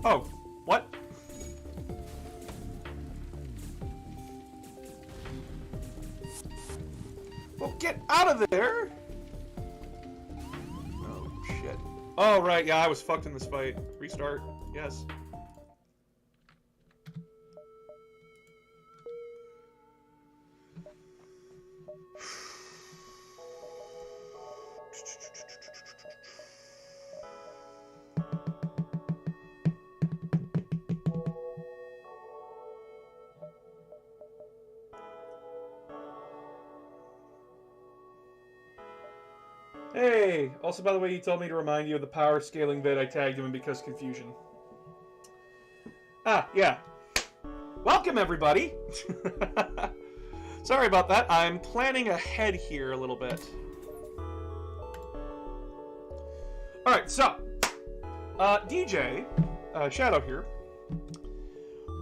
Oh, what? Well, get out of there! Oh, shit. Oh, right, yeah, I was fucked in this fight. Restart, yes. Hey! Also, by the way, he told me to remind you of the power scaling vid I tagged him in because confusion. Ah, yeah. Welcome, everybody! Sorry about that. I'm planning ahead here a little bit. Alright, so. DJ, Shadow here,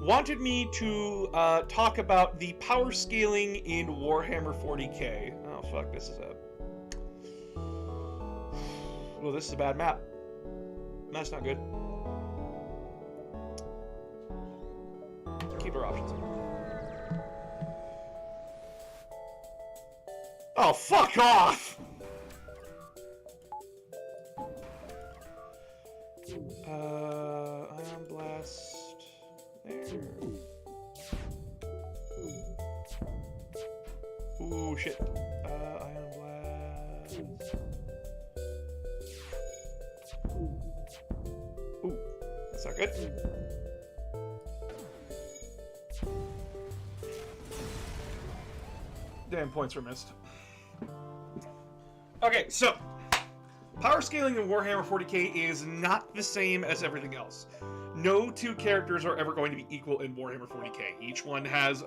wanted me to talk about the power scaling in Warhammer 40k. Oh, fuck, this is a... Well, this is a bad map. That's not good. Keep our options. Oh, fuck off! Ion Blast. There. Ooh, shit. Ion Blast. Ooh, that's not good. Damn, points were missed. Okay, so power scaling in Warhammer 40k is not the same as everything else. No two characters are ever going to be equal in Warhammer 40k. Each one has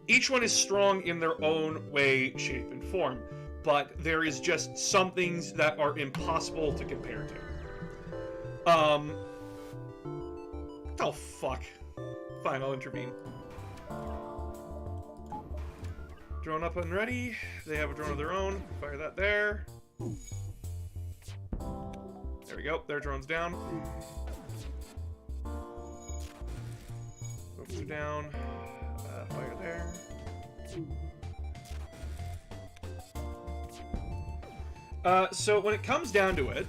each one is strong in their own way, shape, and form. But there is just some things that are impossible to compare to. Oh fuck. Fine, I'll intervene. Drone up and ready. They have a drone of their own. Fire that there. There we go. Their drone's down. Ropes are down. Fire there. So when it comes down to it,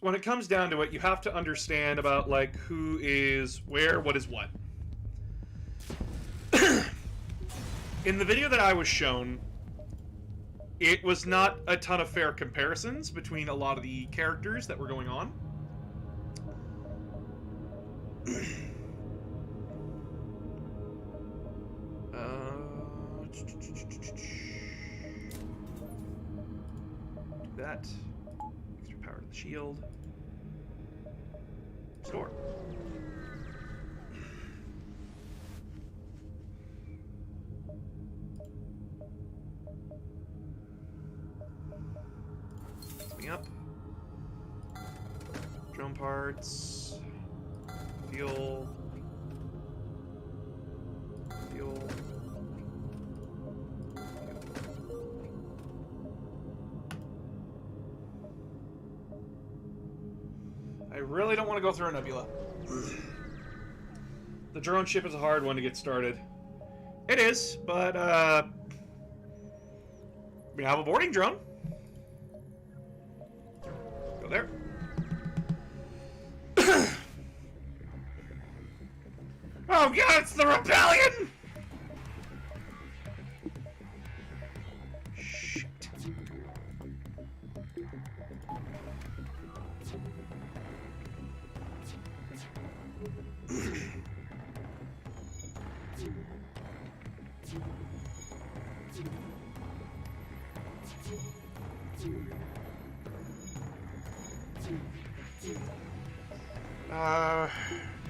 when it comes down to it, you have to understand about, like, who is where, what is what. In the video that I was shown, it was not a ton of fair comparisons between a lot of the characters that were going on. Do that. Extra power to the shield. Store. Me up. Drone parts. Fuel. Fuel. I really don't want to go through a nebula. The drone ship is a hard one to get started. It is, but we have a boarding drone. Go there. Oh god, it's the rebellion! Shit.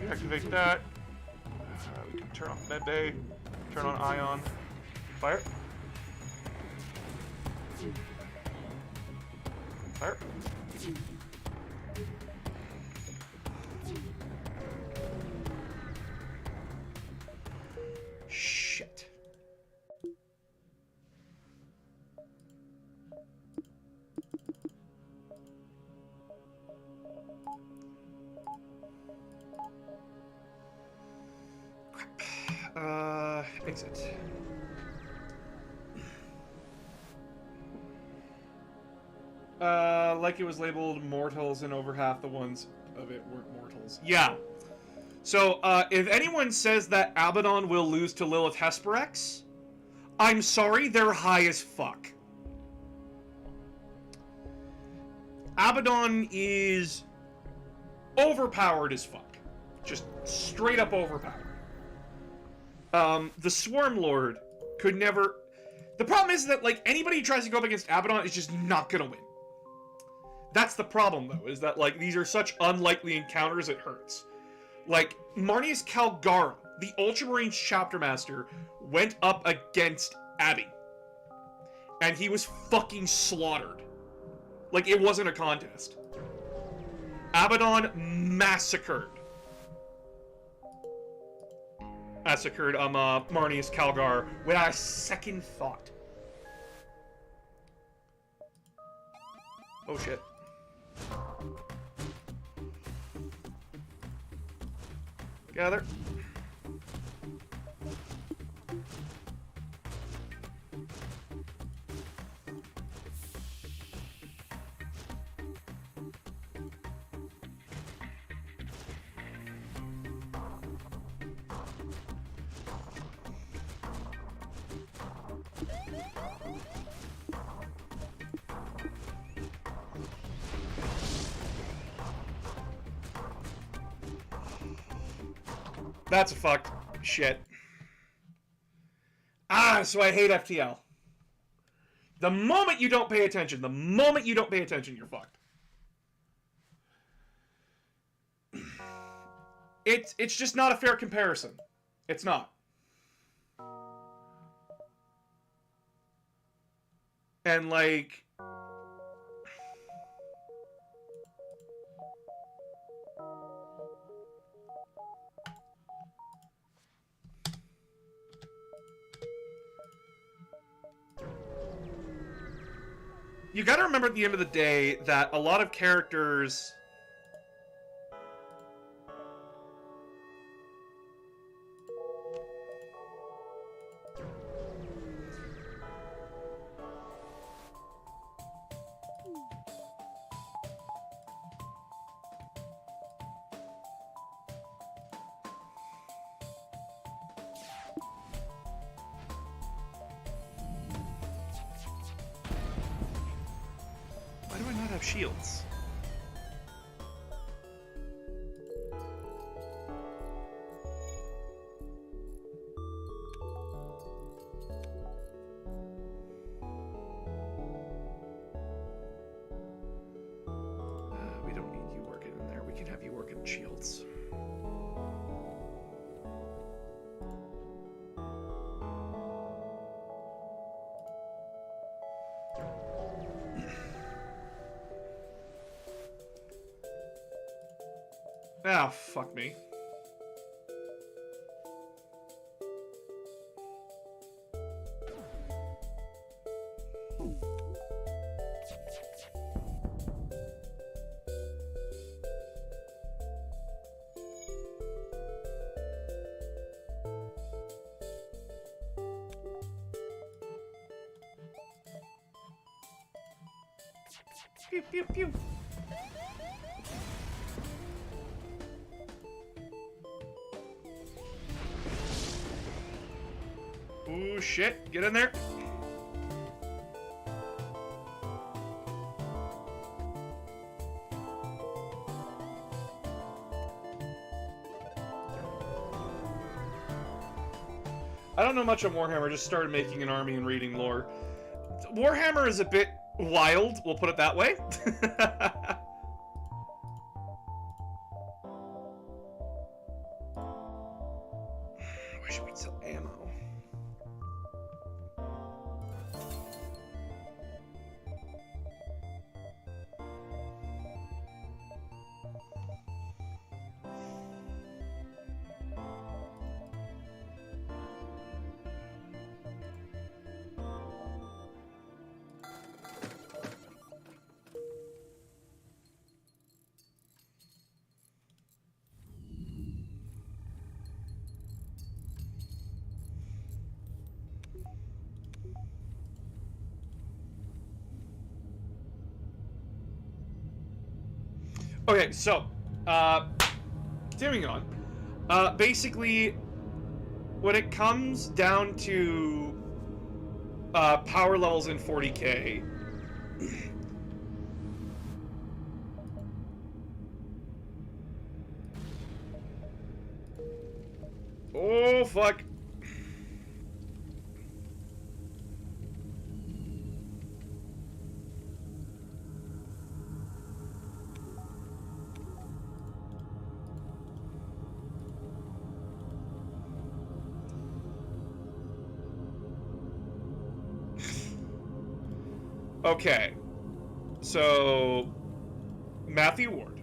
Deactivate that. We can turn off med bay, turn on ion, fire. Fire. Exit. Like it was labeled mortals and over half the ones of it weren't mortals. Yeah. So, if anyone says that Abaddon will lose to Lilith Hesperex, I'm sorry, they're high as fuck. Abaddon is overpowered as fuck. Just straight up overpowered. The Swarm Lord could never... The problem is that, like, anybody who tries to go up against Abaddon is just not gonna win. That's the problem, though, is that, like, these are such unlikely encounters, it hurts. Like, Marnius Calgara, the Ultramarines Chapter Master, went up against Abby. And he was fucking slaughtered. Like, it wasn't a contest. Abaddon massacred Marnius Calgar without a second thought. Oh shit. Gather. That's a fucked shit. Ah, so I hate FTL. The moment you don't pay attention, you're fucked. It's just not a fair comparison. It's not. And like... You gotta remember at the end of the day that a lot of characters... Why do I not have shields? We don't need you working in there. We can have you working in shields. Ah, fuck me. Pew, pew, pew. Ooh, shit. Get in there. I don't know much on Warhammer. Just started making an army and reading lore. Warhammer is a bit wild, we'll put it that way. Where should we sell ammo? Okay, so, continuing on. Basically, when it comes down to power levels in 40k, oh fuck. Okay, so Matthew Ward.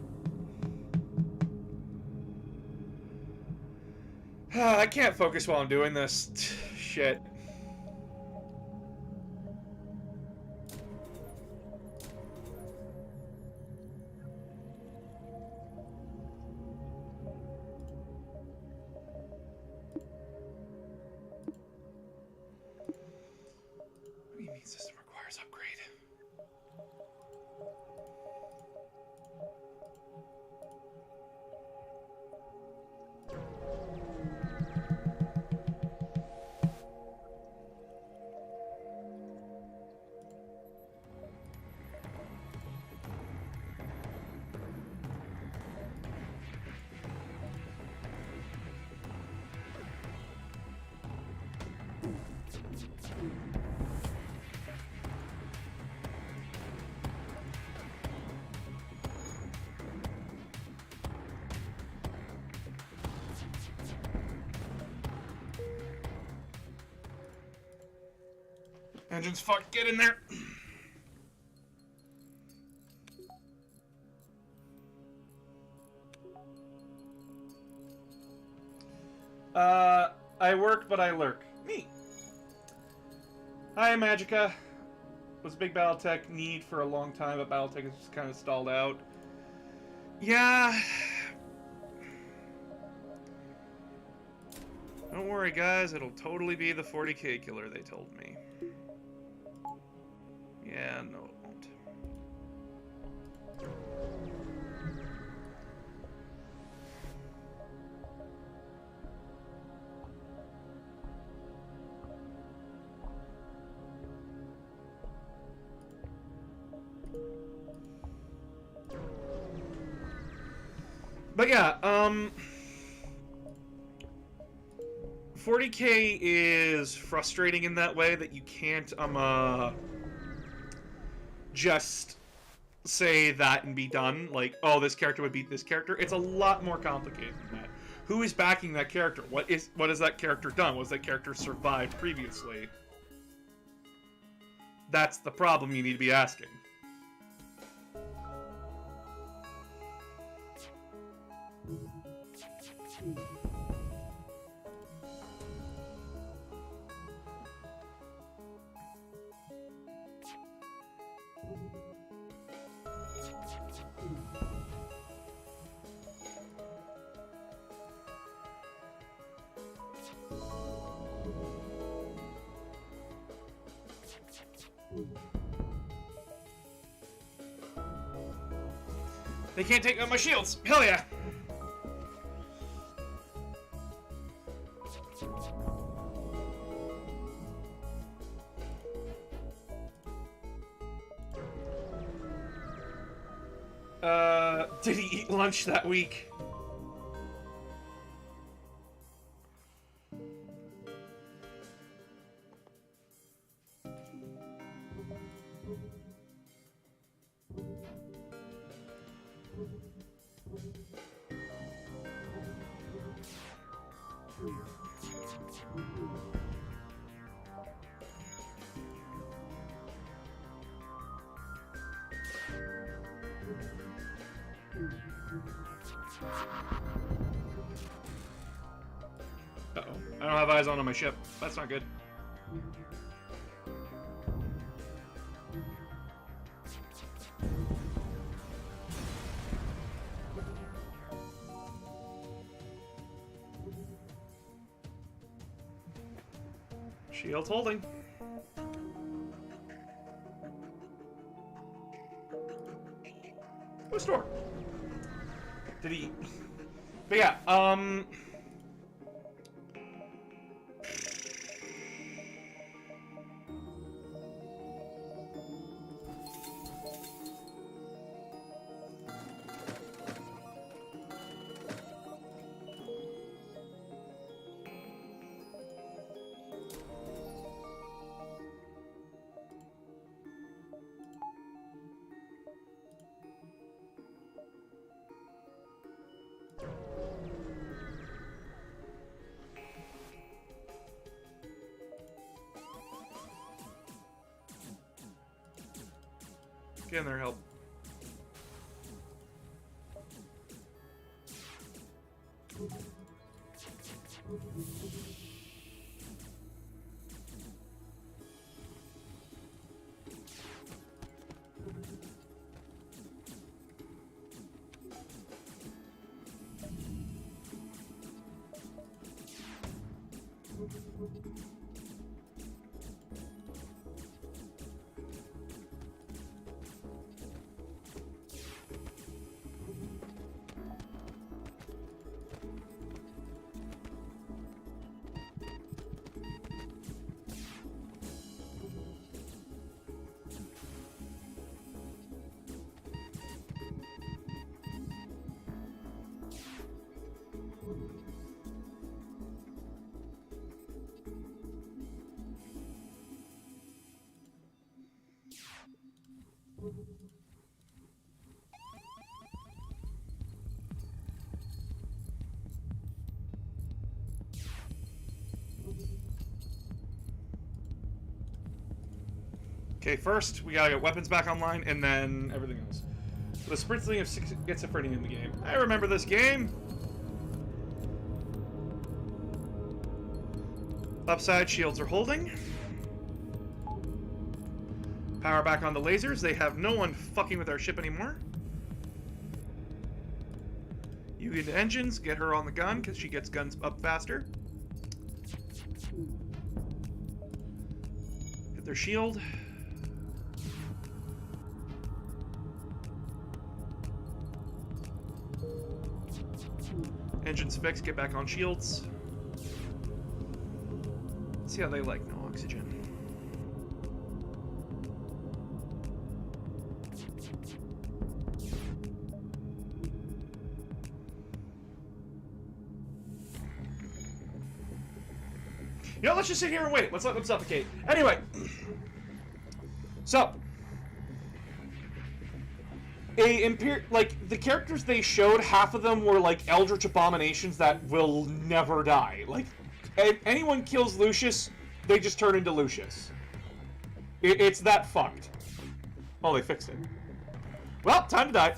I can't focus while I'm doing this. Shit. What do you mean system requires upgrade? Engines, fuck, get in there. I work, but I lurk. Me. Hi, Magica. Was a big Battletech need for a long time, but Battletech has just kind of stalled out. Yeah. Don't worry, guys. It'll totally be the 40k killer, they told me. Yeah, no, it won't. But yeah, 40k is frustrating in that way that you can't, just say that and be done. Like, oh, this character would beat this character. It's a lot more complicated than that. Who is backing that character? What has that character done? Was that character survived previously? That's the problem you need to be asking. They can't take out my shields. Hell yeah. Did he eat lunch that week? Uh-oh. I don't have eyes on my ship. That's not good. Shield holding. Go store. Did he? But yeah, get in there, help. Okay, first we gotta get weapons back online, and then everything else. The sprinkling of schizophrenia in the game. I remember this game. Upside shields are holding. Power back on the lasers. They have no one fucking with our ship anymore. You get into engines. Get her on the gun because she gets guns up faster. Hit their shield. Engines fixed. Get back on shields. See how they like no oxygen. You know, let's just sit here and wait. Let's let them suffocate. Anyway. So. Like, the characters they showed, half of them were, like, eldritch abominations that will never die. Like, if anyone kills Lucius, they just turn into Lucius. It's that fucked. Oh, they fixed it. Well, time to die.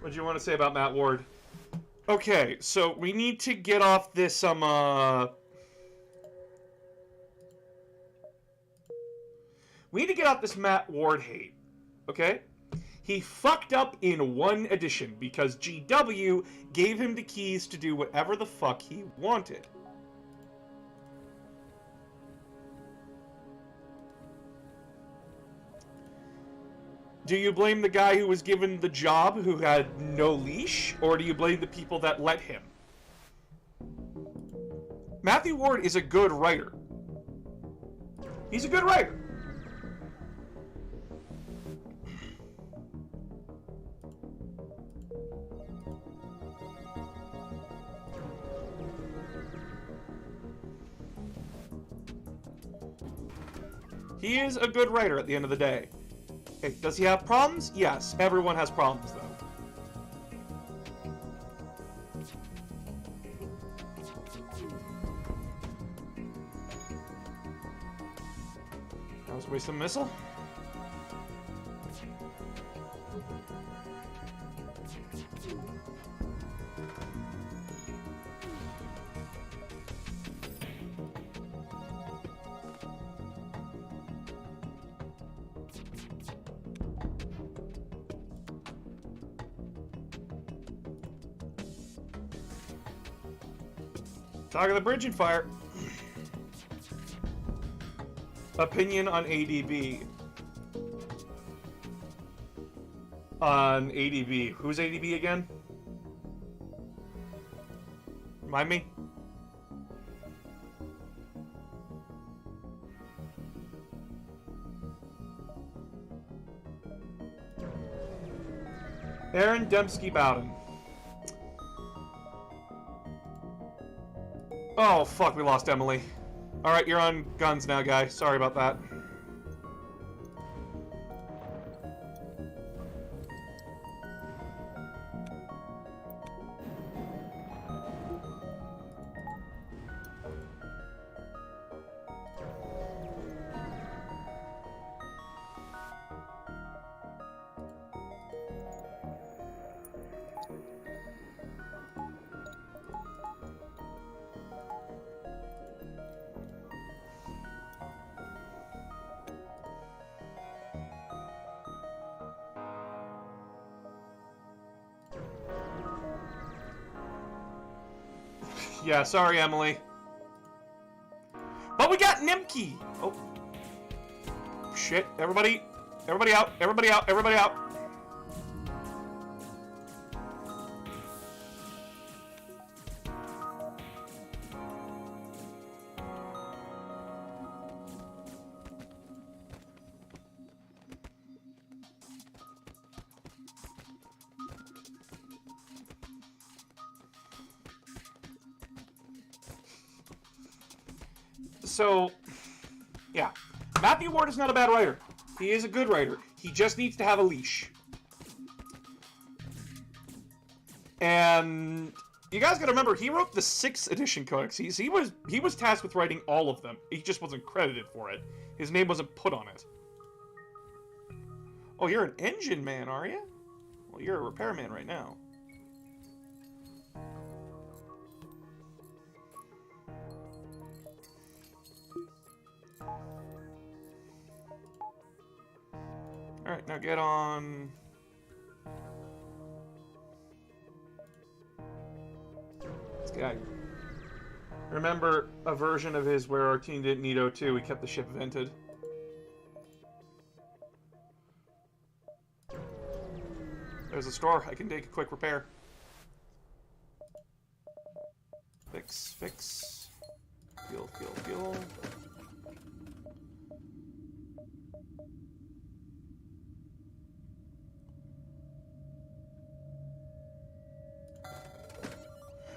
What do you want to say about Matt Ward? Okay, so we need to get off this, we need to get off this Matt Ward hate, okay? He fucked up in one edition because GW gave him the keys to do whatever the fuck he wanted. Do you blame the guy who was given the job who had no leash, or do you blame the people that let him? Matthew Ward is a good writer. He's a good writer. He is a good writer at the end of the day. Hey, does he have problems? Yes, everyone has problems, though. That was a waste of a missile. Talk of the bridge and fire. Opinion on ADB. On ADB. Who's ADB again? Remind me? Aaron Dembski Bowden. Oh, fuck, we lost Emily. Alright, you're on guns now, guy. Sorry about that. Yeah, sorry, Emily. But we got Nimki! Oh. Shit. Everybody out. Everybody out. Everybody out. So, yeah. Matthew Ward is not a bad writer. He is a good writer. He just needs to have a leash. And you guys gotta remember, he wrote the 6th edition codex. He was tasked with writing all of them. He just wasn't credited for it. His name wasn't put on it. Oh, you're an engine man, are you? Well, you're a repairman right now. Alright, now get on... This guy. Remember a version of his where our team didn't need O2, we kept the ship vented. There's a store, I can take a quick repair. Fix, fix. Fuel, fuel, fuel.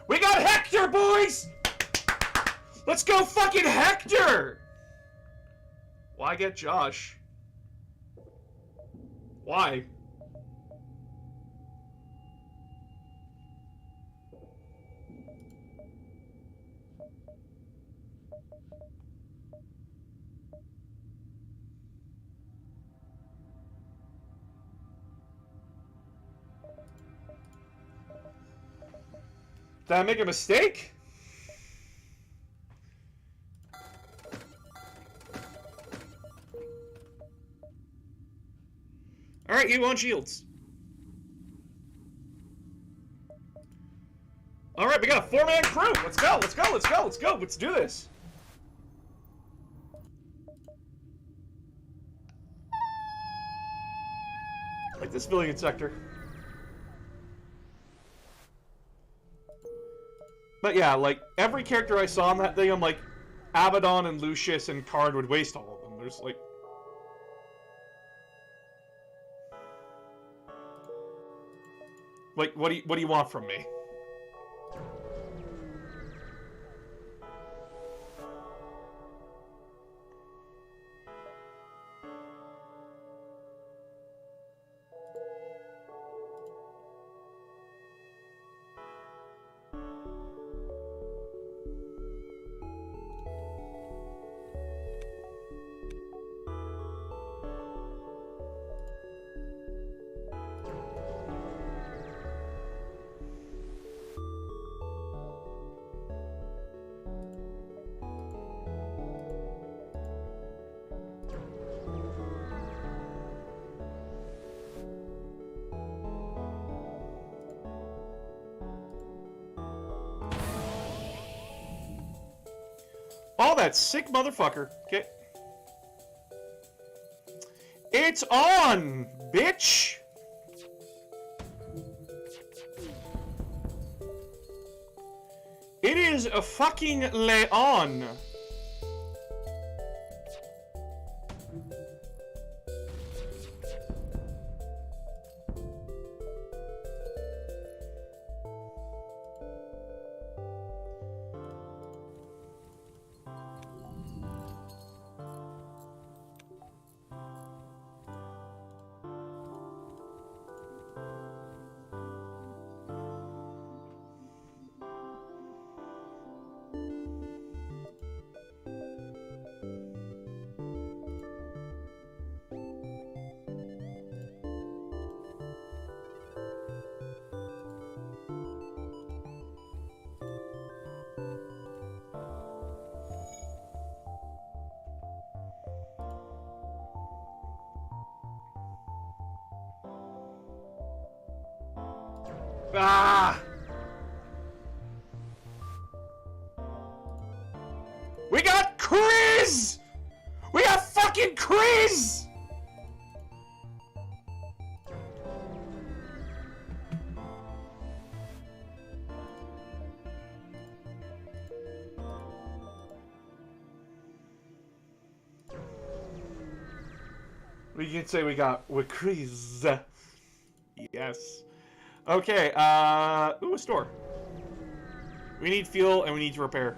We got Hector, boys! Let's go fucking Hector! Why get Josh? Why? Did I make a mistake? Alright, you on shields. Alright, we got a 4-man crew! Let's go, let's go, let's go, let's go, let's do this! I like this civilian sector. But yeah, like, every character I saw in that thing, I'm like, Abaddon and Lucius and Karn would waste all of them. There's like... Like, what do you want from me? Oh, that sick motherfucker. Okay. It's on, bitch! It is a fucking lay-on. Ah! We got Kriz! We got fucking Kriz! We can say we got with Kriz. Yes. Okay, ooh, a store. We need fuel and we need to repair.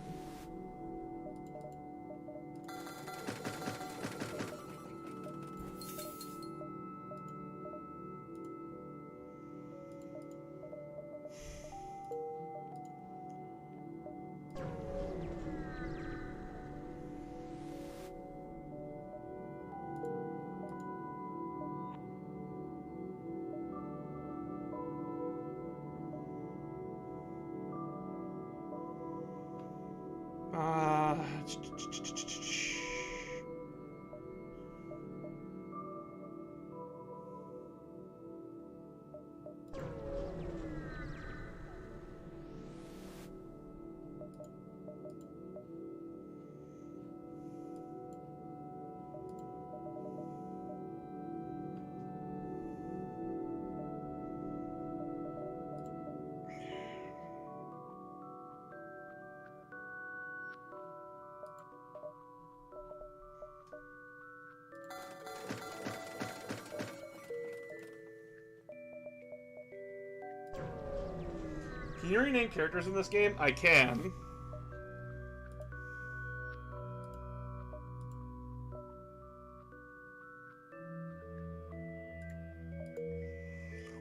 Can you rename characters in this game? I can.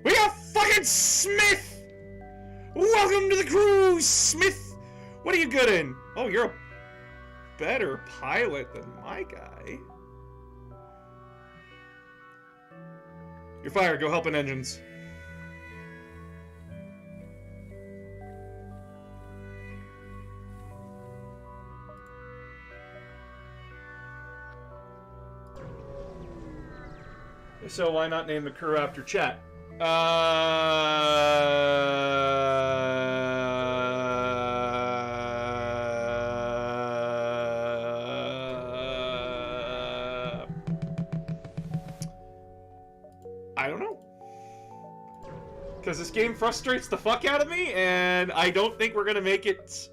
We got fucking Smith! Welcome to the crew, Smith! What are you good in? Oh, you're a better pilot than my guy. You're fired. Go help in engines. So why not name the crew after chat? I don't know. Because this game frustrates the fuck out of me, and I don't think we're gonna make it.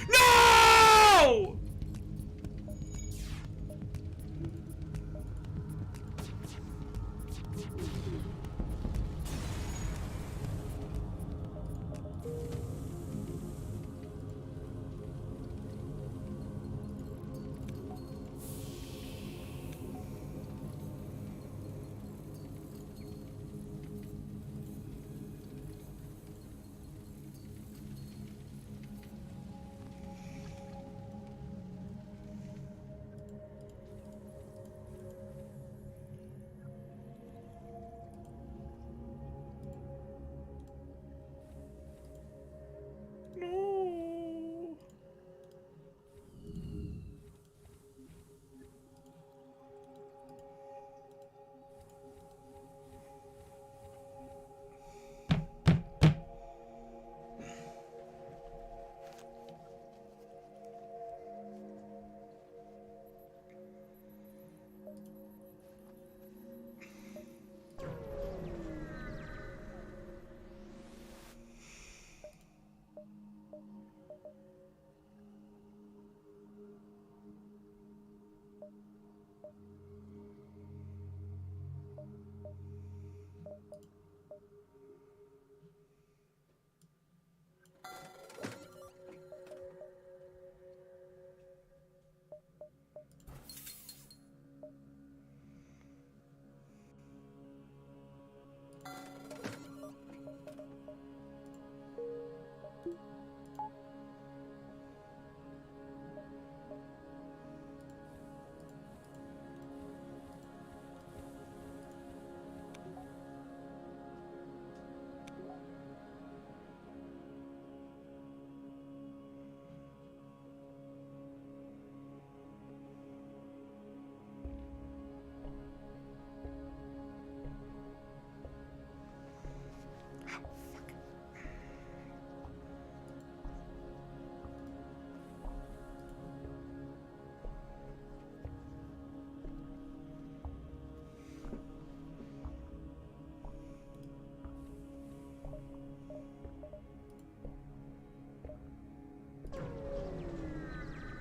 No!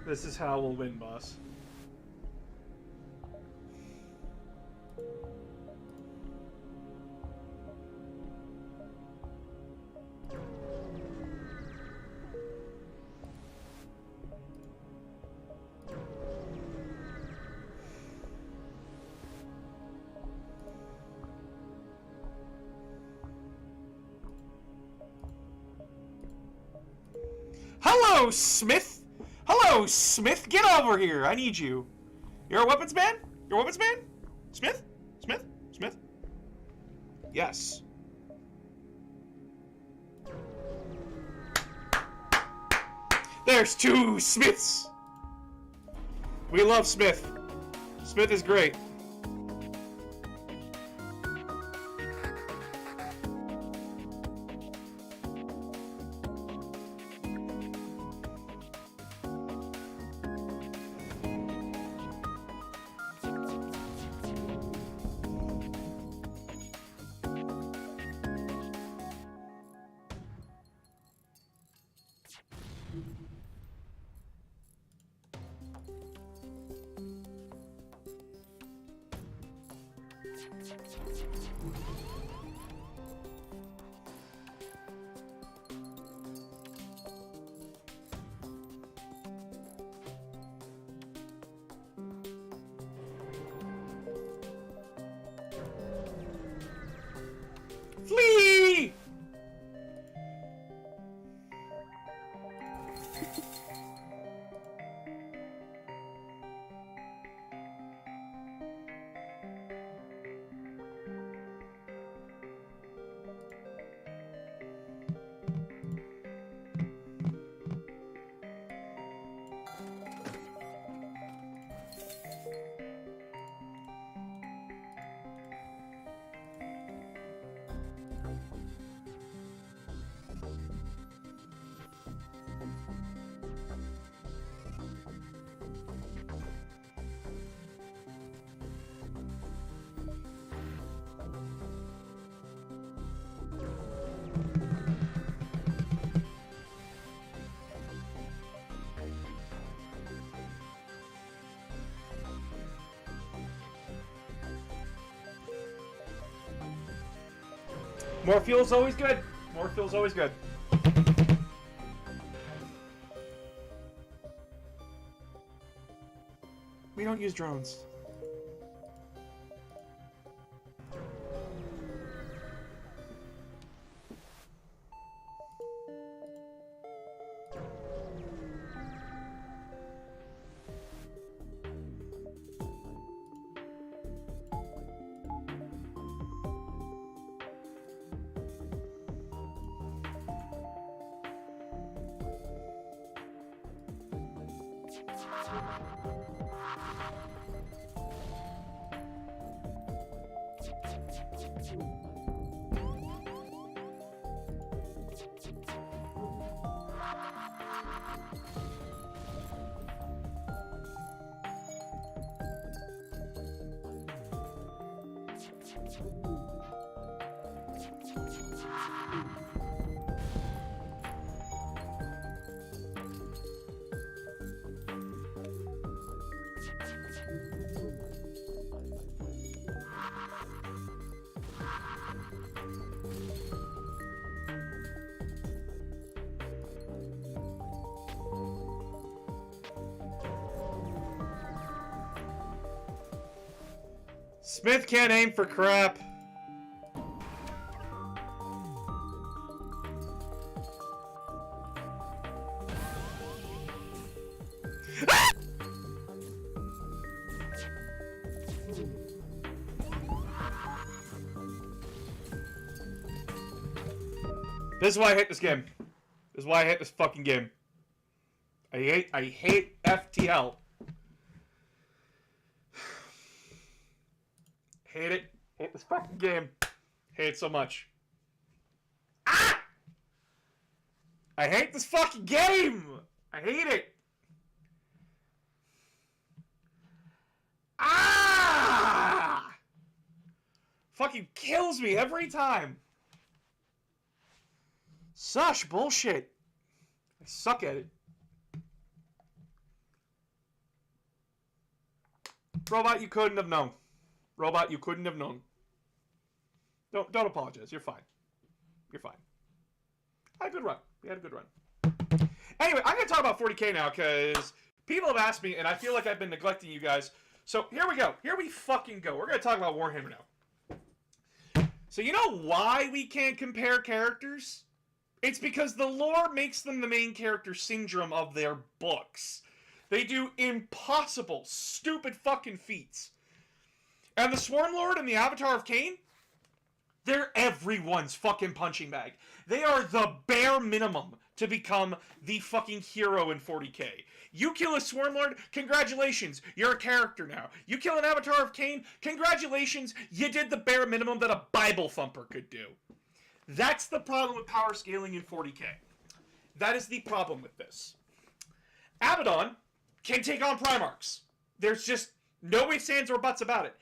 This is how we'll win, boss. Hello, Smith! Hello, Smith! Get over here! I need you. You're a weapons man? You're a weapons man? Smith? Smith? Smith? Yes. There's two Smiths! We love Smith. Smith is great. Flee! More fuel's always good. More fuel's always good. We don't use drones. Smith can't aim for crap. This is why I hate this game. This is why I hate this fucking game. I hate FTL. Hate it. Hate this fucking game. Hate it so much. Ah! I hate this fucking game! I hate it. Ah! Fucking kills me every time. Such bullshit. I suck at it. Robot, you couldn't have known. Robot, you couldn't have known. Don't apologize. You're fine. You're fine. I had a good run. We had a good run. Anyway, I'm going to talk about 40k now because people have asked me, and I feel like I've been neglecting you guys. So here we go. Here we fucking go. We're going to talk about Warhammer now. So you know why we can't compare characters? It's because the lore makes them the main character syndrome of their books. They do impossible, stupid fucking feats. And the Swarm Lord and the Avatar of Cain, they're everyone's fucking punching bag. They are the bare minimum to become the fucking hero in 40k. You kill a Swarm Lord, congratulations, you're a character now. You kill an Avatar of Cain, congratulations, you did the bare minimum that a Bible thumper could do. That's the problem with power scaling in 40k. That is the problem with this. Abaddon can take on Primarchs. There's just no ifs, ands, or buts about it.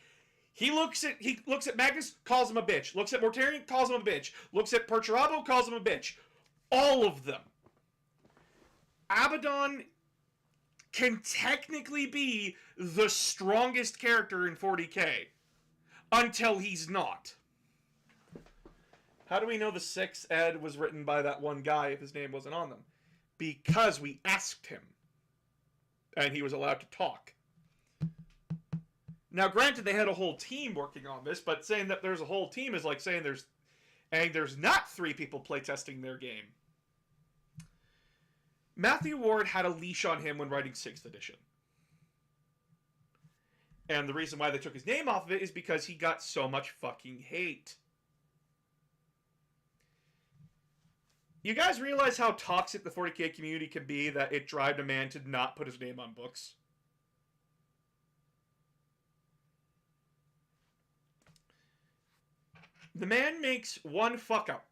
He looks at Magnus, calls him a bitch. Looks at Mortarion, calls him a bitch. Looks at Perturabo, calls him a bitch. All of them. Abaddon can technically be the strongest character in 40k until he's not. How do we know the 6th ed was written by that one guy if his name wasn't on them? Because we asked him. And he was allowed to talk. Now, granted, they had a whole team working on this, but saying that there's a whole team is like saying there's not 3 people playtesting their game. Matthew Ward had a leash on him when writing 6th edition. And the reason why they took his name off of it is because he got so much fucking hate. You guys realize how toxic the 40k community can be that it drove a man to not put his name on books? The man makes one fuck up.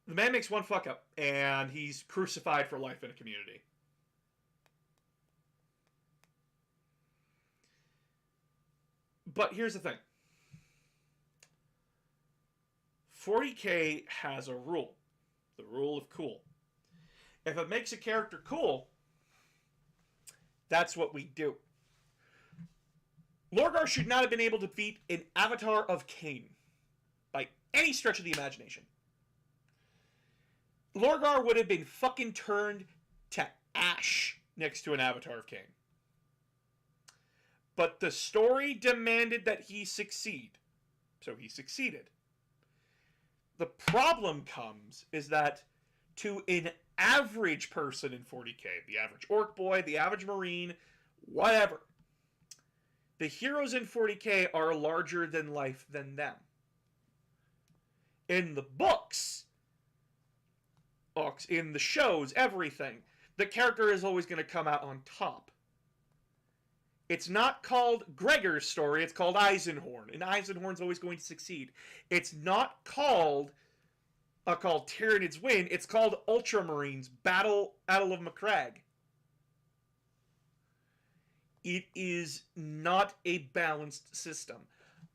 The man makes one fuck up, and he's crucified for life in a community. But here's the thing. 40k has a rule. The rule of cool. If it makes a character cool, that's what we do. Lorgar should not have been able to defeat an Avatar of Cain by any stretch of the imagination. Lorgar would have been fucking turned to ash next to an Avatar of Cain. But the story demanded that he succeed. So he succeeded. The problem comes is that to an average person in 40k, the average orc boy, the average marine, whatever, the heroes in 40k are larger than life than them. In the books, in the shows, everything, the character is always going to come out on top. It's not called Gregor's story, it's called Eisenhorn, and Eisenhorn's always going to succeed. It's not called Tyranid's Win, it's called Ultramarines Battle of Macragge. It is not a balanced system.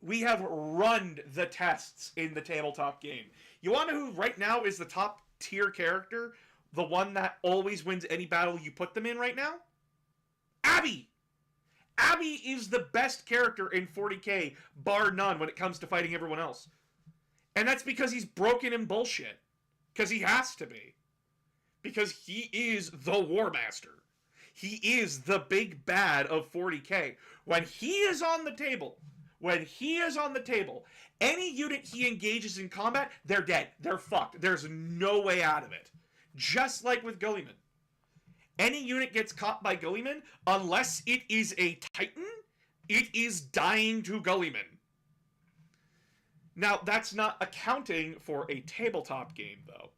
We have run the tests in the tabletop game. You want to know who right now is the top tier character? The one that always wins any battle you put them in right now? Abby! Abby is the best character in 40k, bar none, when it comes to fighting everyone else. And that's because he's broken in bullshit. Because he has to be. Because he is the War Master. He is the big bad of 40k. When he is on the table, any unit he engages in combat, they're dead. They're fucked. There's no way out of it. Just like with Gulliman. Any unit gets caught by Gulliman, unless it is a Titan, it is dying to Gulliman. Now, that's not accounting for a tabletop game, though.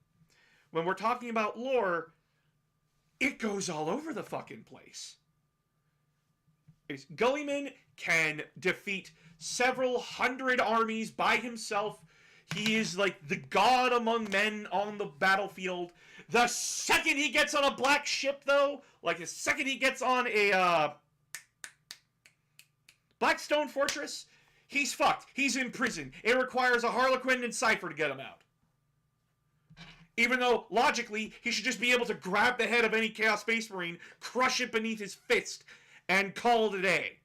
When we're talking about lore, it goes all over the fucking place. Gulliman can defeat several hundred armies by himself. He is like the god among men on the battlefield. The second he gets on a black ship, though, like the second he gets on a Blackstone Fortress, he's fucked. He's in prison. It requires a Harlequin and Cypher to get him out. Even though, logically, he should just be able to grab the head of any Chaos Space Marine, crush it beneath his fist, and call it a day.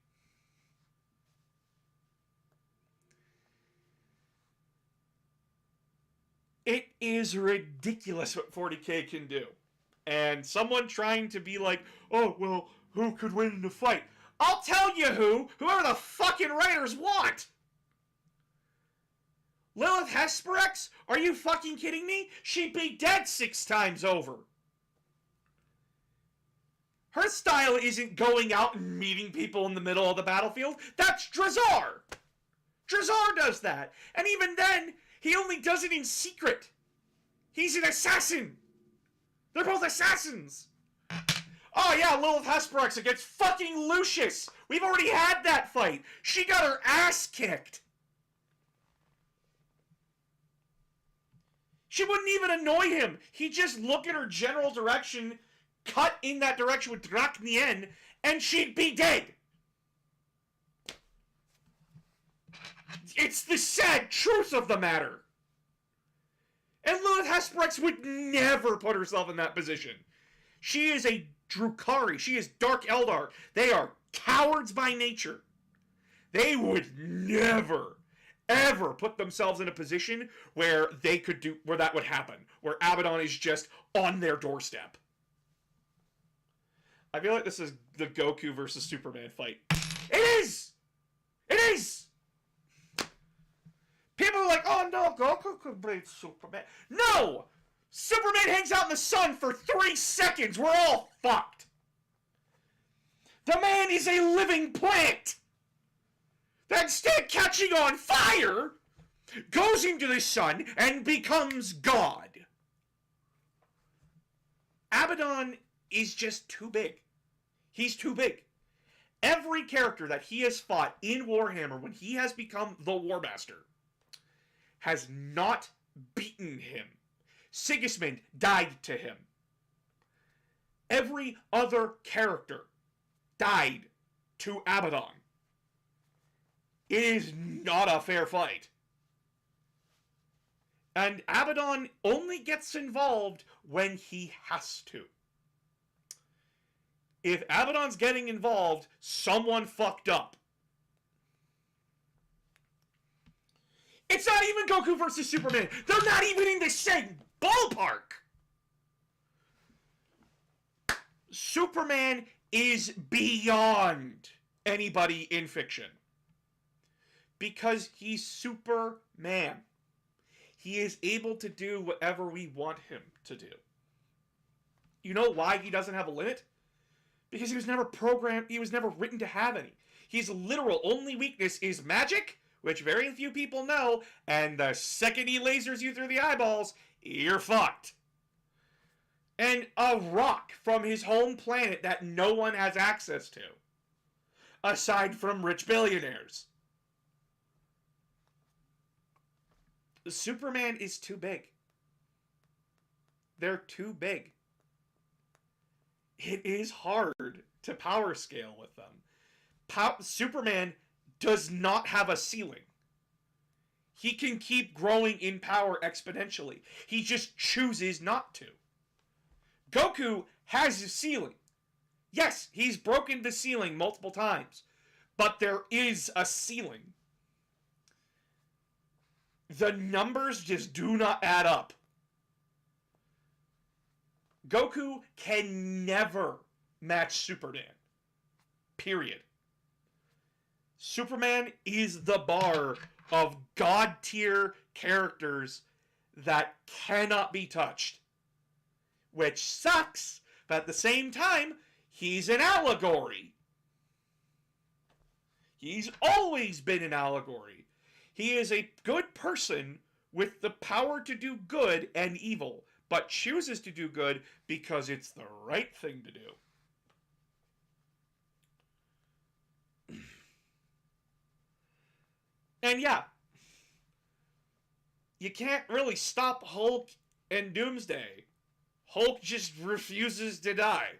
It is ridiculous what 40k can do. And someone trying to be like, oh, well, who could win in a fight? I'll tell you who! Whoever the fucking writers want! Lilith Hesperex? Are you fucking kidding me? She'd be dead 6 times over. Her style isn't going out and meeting people in the middle of the battlefield. That's Drazar! Drazar does that. And even then, he only does it in secret. He's an assassin. They're both assassins. Oh yeah, Lilith Hesperex against fucking Lucius. We've already had that fight. She got her ass kicked. She wouldn't even annoy him. He'd just look in her general direction, cut in that direction with Draknien, and she'd be dead. It's the sad truth of the matter. And Lilith Hesperex would never put herself in that position. She is a Drukhari. She is Dark Eldar. They are cowards by nature. They would never, ever put themselves in a position where they could do, where that would happen. Where Abaddon is just on their doorstep. I feel like this is the Goku versus Superman fight. It is! It is! People are like, oh no, Goku could beat Superman. No! Superman hangs out in the sun for 3 seconds. We're all fucked. The man is a living plant that instead of catching on fire, goes into the sun and becomes God. Abaddon is just too big. He's too big. Every character that he has fought in Warhammer when he has become the War Master has not beaten him. Sigismund died to him. Every other character died to Abaddon. It is not a fair fight. And Abaddon only gets involved when he has to. If Abaddon's getting involved, someone fucked up. It's not even Goku versus Superman. They're not even in the same ballpark. Superman is beyond anybody in fiction. Because he's Superman. He is able to do whatever we want him to do. You know why he doesn't have a limit? Because he was never programmed, he was never written to have any. His literal only weakness is magic, which very few people know, and the second he lasers you through the eyeballs, you're fucked. And a rock from his home planet that no one has access to. Aside from rich billionaires. Superman is too big. They're too big. It is hard to power scale with them. Superman does not have a ceiling. He can keep growing in power exponentially. He just chooses not to. Goku has a ceiling. Yes, he's broken the ceiling multiple times. But there is a ceiling. The numbers just do not add up. Goku can never match Superman. Period. Superman is the bar of god tier characters that cannot be touched. Which sucks, but at the same time, he's an allegory. He's always been an allegory. He is a good person with the power to do good and evil, but chooses to do good because it's the right thing to do. And yeah, you can't really stop Hulk and Doomsday. Hulk just refuses to die.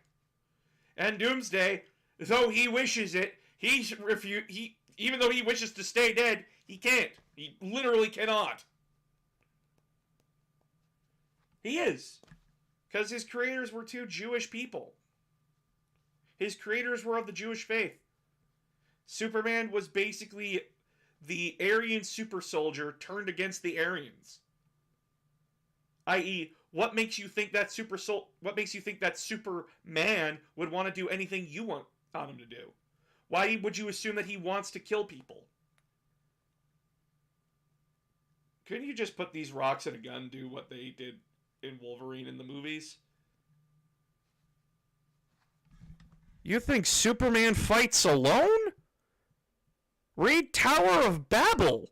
And Doomsday, though he wishes it, even though he wishes to stay dead, he can't. He literally cannot. He is. Because his creators were two Jewish people. His creators were of the Jewish faith. Superman was basically the Aryan super soldier turned against the Aryans. I.e., what makes you think that Superman would want to do anything you want on him to do? Why would you assume that he wants to kill people? Couldn't you just put these rocks in a gun, do what they did in Wolverine in the movies? You think Superman fights alone? Read Tower of Babel.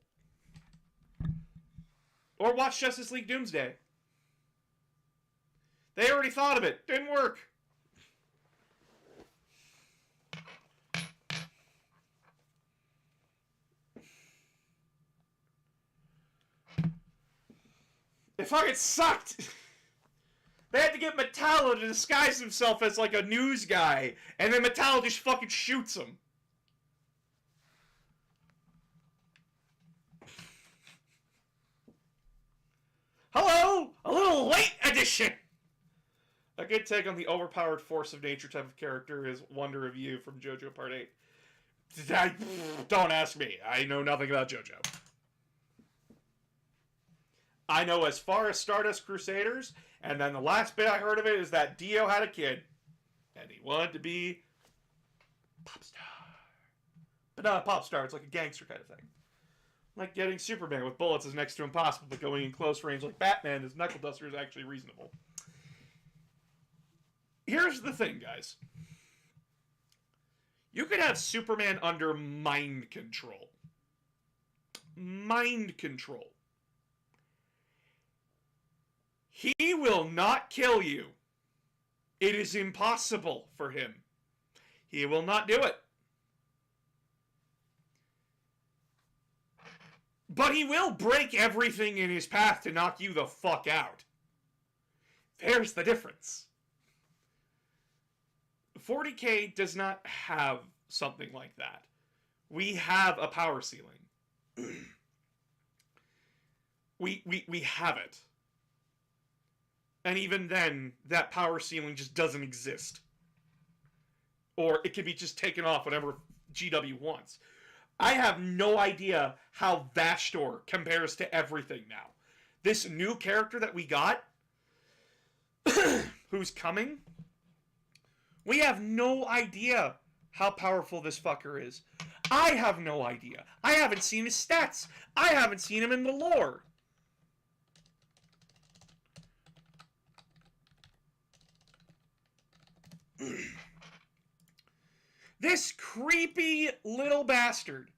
Or watch Justice League Doomsday. They already thought of it. Didn't work. It fucking sucked. They had to get Metallo to disguise himself as like a news guy, and then Metallo just fucking shoots him. Hello! A little late edition! A good take on the overpowered force of nature type of character is Wonder of You from JoJo Part 8. Don't ask me. I know nothing about JoJo. I know as far as Stardust Crusaders, and then the last bit I heard of it is that Dio had a kid, and he wanted to be a pop star. But not a pop star, it's like a gangster kind of thing. Like getting Superman with bullets is next to impossible, but going in close range like Batman as Knuckle Duster is actually reasonable. Here's the thing, guys. You could have Superman under mind control. Mind control. He will not kill you. It is impossible for him. He will not do it. But he will break everything in his path to knock you the fuck out. There's the difference. 40K does not have something like that. We have a power ceiling. we have it. And even then, that power ceiling just doesn't exist. Or it can be just taken off whenever GW wants. I have no idea how Vastor compares to everything now. This new character that we got, who's coming, we have no idea how powerful this fucker is. I have no idea. I haven't seen his stats. I haven't seen him in the lore. This creepy little bastard.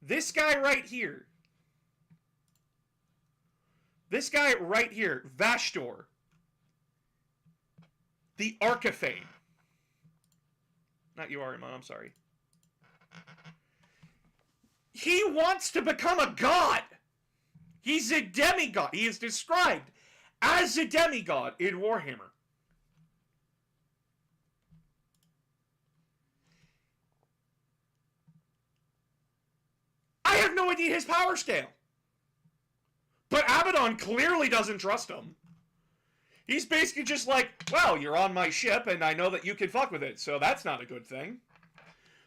This guy right here. This guy right here. Vastor. The Archathane. Not you, Arimon, I'm sorry. He wants to become a god. He's a demigod. He is described as a demigod in Warhammer. I have no idea his power scale. But Abaddon clearly doesn't trust him. He's basically just like, well, you're on my ship, and I know that you can fuck with it, so that's not a good thing.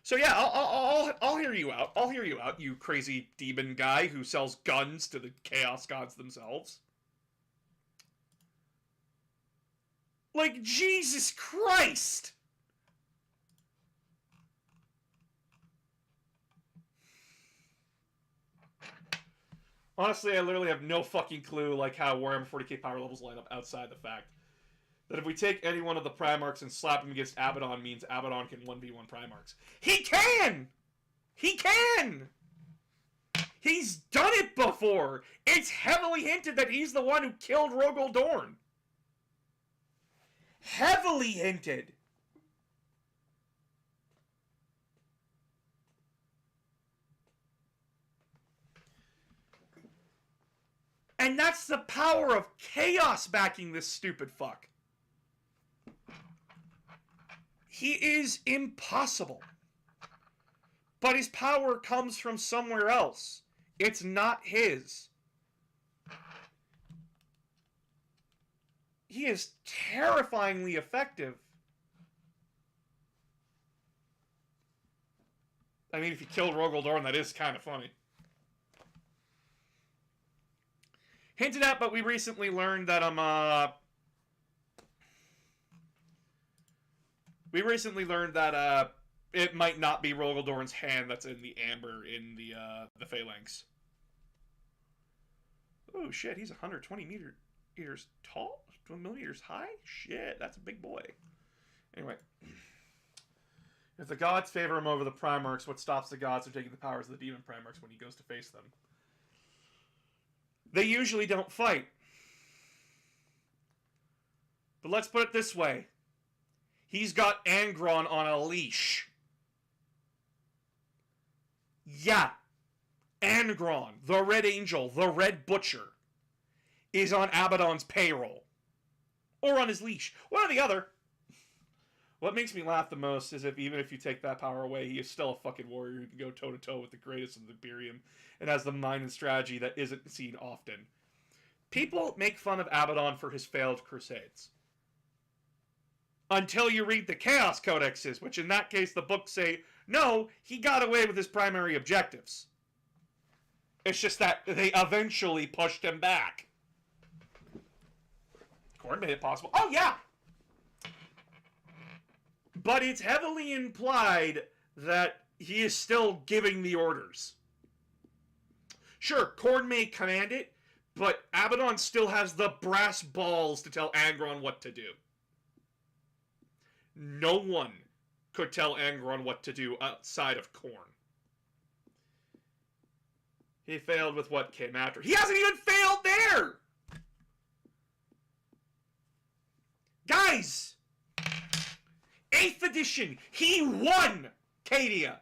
So yeah, I'll hear you out. I'll hear you out, you crazy demon guy who sells guns to the Chaos Gods themselves. Like, Jesus Christ! Honestly, I literally have no fucking clue like how Warhammer 40k power levels line up outside the fact that if we take any one of the Primarchs and slap him against Abaddon means Abaddon can 1v1 Primarchs. He can! He can! He's done it before! It's heavily hinted that he's the one who killed Rogel Dorn. Heavily hinted! And that's the power of chaos backing this stupid fuck. He is impossible. But his power comes from somewhere else. It's not his. He is terrifyingly effective. I mean, if he killed Rogel Dorn, that is kind of funny. Hinted at, but we recently learned that it might not be Rogel Dorn's hand that's in the amber in the phalanx. Oh shit, he's 120 meters tall, 12 millimeters high. Shit, that's a big boy. Anyway, if the gods favor him over the Primarchs, what stops the gods from taking the powers of the demon Primarchs when he goes to face them? They usually don't fight. But let's put it this way. He's got Angron on a leash. Yeah. Angron, the Red Angel, the Red Butcher, is on Abaddon's payroll. Or on his leash. One or the other. What makes me laugh the most is even if you take that power away, he is still a fucking warrior who can go toe-to-toe with the greatest of the Imperium and has the mind and strategy that isn't seen often. People make fun of Abaddon for his failed crusades. Until you read the Chaos Codexes, which in that case the books say, no, he got away with his primary objectives. It's just that they eventually pushed him back. Khorne made it possible. Oh, yeah! But it's heavily implied that he is still giving the orders. Sure, Khorne may command it, but Abaddon still has the brass balls to tell Angron what to do. No one could tell Angron what to do outside of Khorne. He failed with what came after. He hasn't even failed there! Guys! 8th edition, he won Cadia.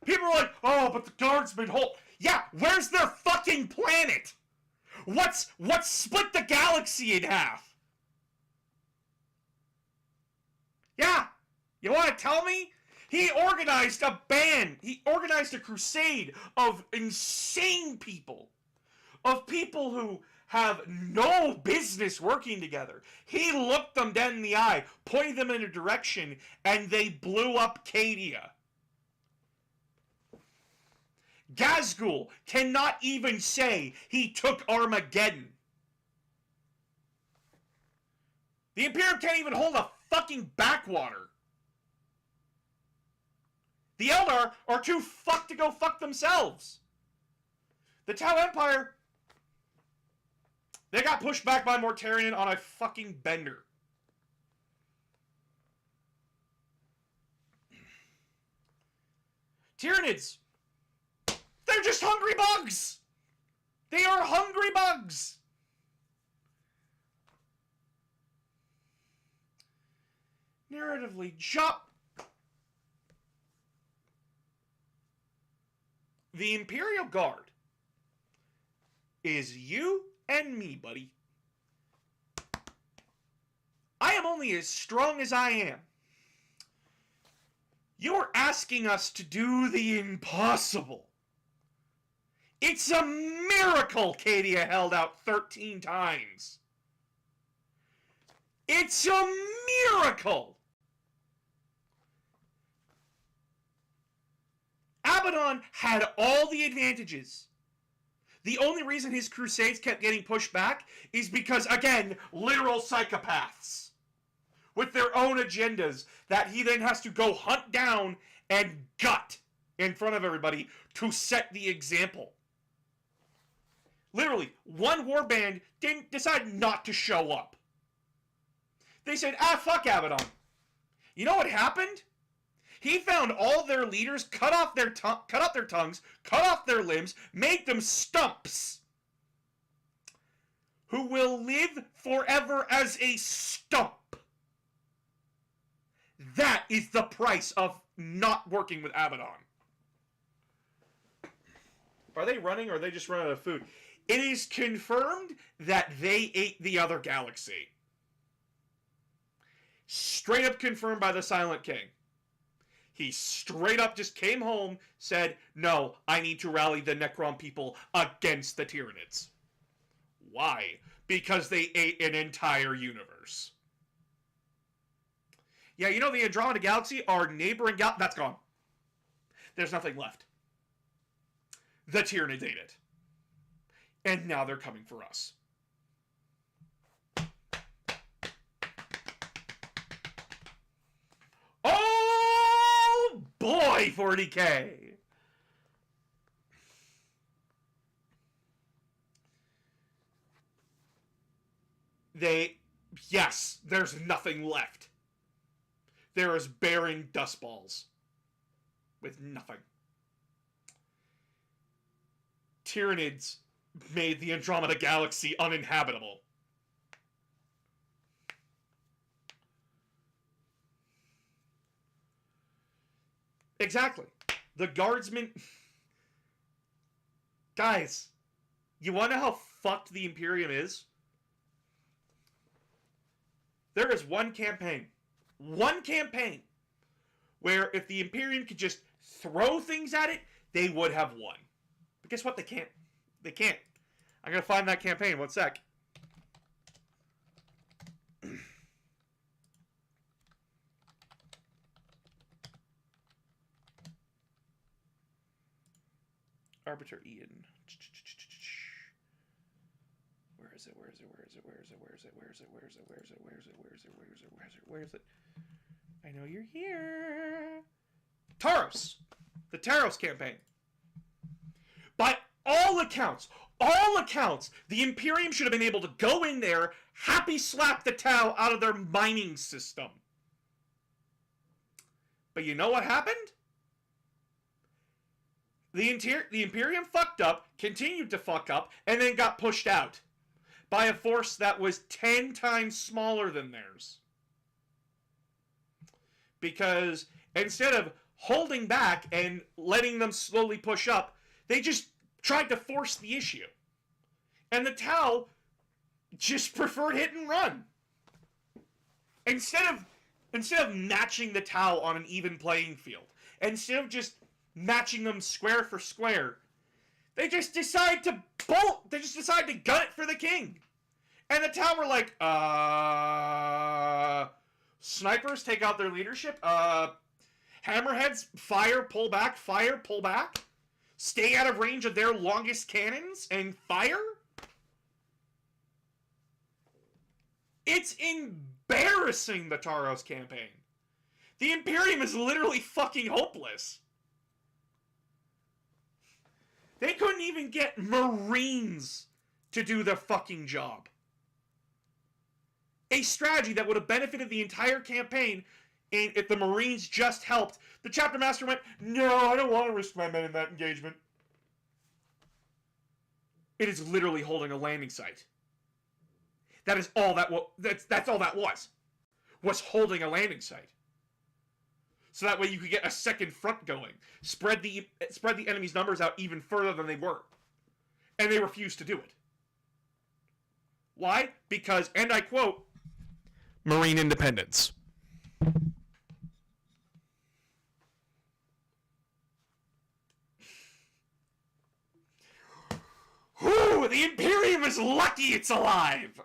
People are like, oh, but the guardsmen hold. Yeah, where's their fucking planet? What's split the galaxy in half? Yeah, you want to tell me? He organized a band. He organized a crusade of insane people. Of people who have no business working together. He looked them dead in the eye, pointed them in a direction, and they blew up Cadia. Ghazghul cannot even say he took Armageddon. The Imperium can't even hold a fucking backwater. The Eldar are too fucked to go fuck themselves. The Tau Empire, they got pushed back by Mortarion on a fucking bender. Tyranids, they're just hungry bugs. They are hungry bugs. Narratively, the Imperial Guard is you and me, buddy. I am only as strong as I am. You're asking us to do the impossible. It's a miracle Cadia held out 13 times. It's a miracle! Abaddon had all the advantages. The only reason his crusades kept getting pushed back is because, again, literal psychopaths with their own agendas that he then has to go hunt down and gut in front of everybody to set the example. Literally, one warband didn't decide not to show up. They said, fuck Abaddon. You know what happened? He found all their leaders, cut off their tongues, cut off their limbs, made them stumps, who will live forever as a stump. That is the price of not working with Abaddon. Are they running, or are they just running out of food? It is confirmed that they ate the other galaxy. Straight up confirmed by the Silent King. He straight up just came home, said, no, I need to rally the Necron people against the Tyranids. Why? Because they ate an entire universe. Yeah, you know the Andromeda Galaxy, our neighboring galaxy, that's gone. There's nothing left. The Tyranids ate it. And now they're coming for us. Oh boy, 40K! Yes, there's nothing left. There is barren dust balls. With nothing. Tyranids made the Andromeda Galaxy uninhabitable. Exactly. The guardsmen... Guys, you want to know how fucked the Imperium is? There is one campaign, where if the Imperium could just throw things at it, they would have won. But guess what? They can't. They can't. I'm going to find that campaign. One sec. Arbiter Ian. Where is it? Where is it? Where is it? Where is it? Where is it? Where is it? Where is it? Where is it? Where is it? Where is it? Where is it? Where is it? Where is it? I know you're here. Taros. The Taros campaign. By all accounts, the Imperium should have been able to go in there, happy slap the Tau out of their mining system. But you know what happened? The Imperium fucked up, continued to fuck up, and then got pushed out by a force that was 10 times smaller than theirs. Because instead of holding back and letting them slowly push up, they just tried to force the issue. And the Tau just preferred hit and run. Instead of matching the Tau on an even playing field, instead of just matching them square for square, they just decide to bolt. They just decide to gun it for the king. And the Tau were like, snipers take out their leadership. Hammerheads, fire, pull back, fire, pull back. Stay out of range of their longest cannons and fire. It's embarrassing, the Taros campaign. The Imperium is literally fucking hopeless. They couldn't even get Marines to do the fucking job. A strategy that would have benefited the entire campaign, and if the Marines just helped, the Chapter Master went, no, I don't want to risk my men in that engagement. It is literally holding a landing site. That is all that that's all that was holding a landing site. So that way you could get a second front going. Spread the enemy's numbers out even further than they were. And they refused to do it. Why? Because, and I quote, Marine independence. Whew, the Imperium is lucky it's alive!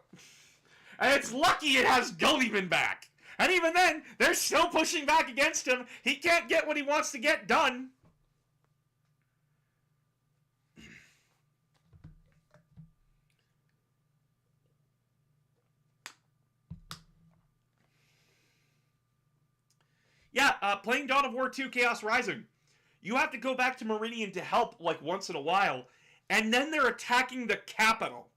And it's lucky it has Gulliman back. And even then, they're still pushing back against him. He can't get what he wants to get done. Yeah, playing Dawn of War 2 Chaos Rising. You have to go back to Meridian to help, like, once in a while. And then they're attacking the capital.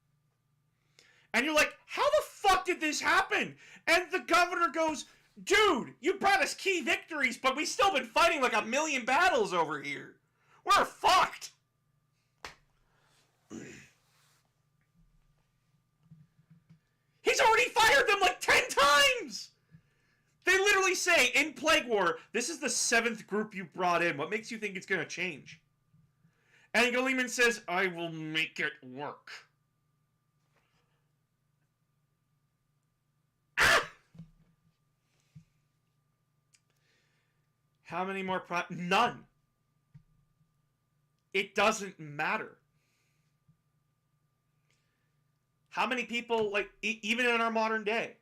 And you're like, how the fuck did this happen? And the governor goes, dude, you brought us key victories, but we've still been fighting like 1,000,000 battles over here. We're fucked. He's already fired them like 10 times! They literally say, in Plague War, this is the 7th group you brought in. What makes you think it's going to change? And Guilliman says, I will make it work. Ah! How many more None. It doesn't matter. How many people, like, even in our modern day,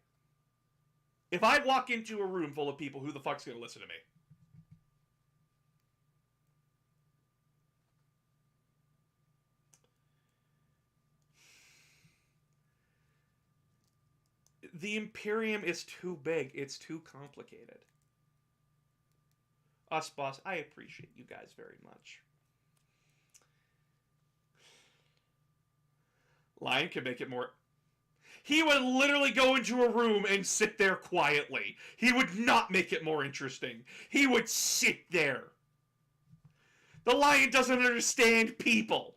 if I walk into a room full of people, who the fuck's going to listen to me? The Imperium is too big. It's too complicated. Us, boss, I appreciate you guys very much. Lion can make it more... He would literally go into a room and sit there quietly. He would not make it more interesting. He would sit there. The Lion doesn't understand people.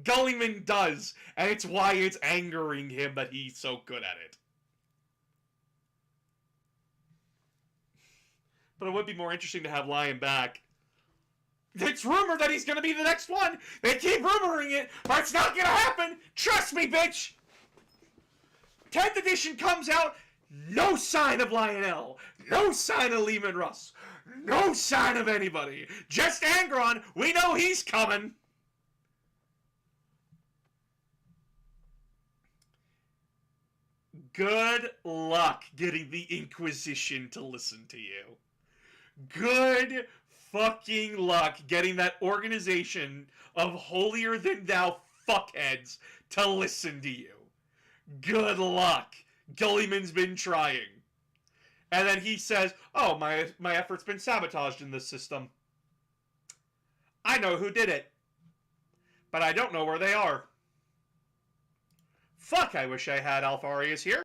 Gulliman does, and it's why it's angering him that he's so good at it. But it would be more interesting to have Lion back. It's rumored that he's going to be the next one. They keep rumoring it, but it's not going to happen. Trust me, bitch. 10th edition comes out, no sign of Lionel, no sign of Lehman Russ, no sign of anybody. Just Angron, we know he's coming. Good luck getting the Inquisition to listen to you. Good fucking luck getting that organization of holier-than-thou fuckheads to listen to you. Good luck. Gulliman's been trying. And then he says, oh, my effort's been sabotaged in this system. I know who did it. But I don't know where they are. Fuck, I wish I had Alfarius here.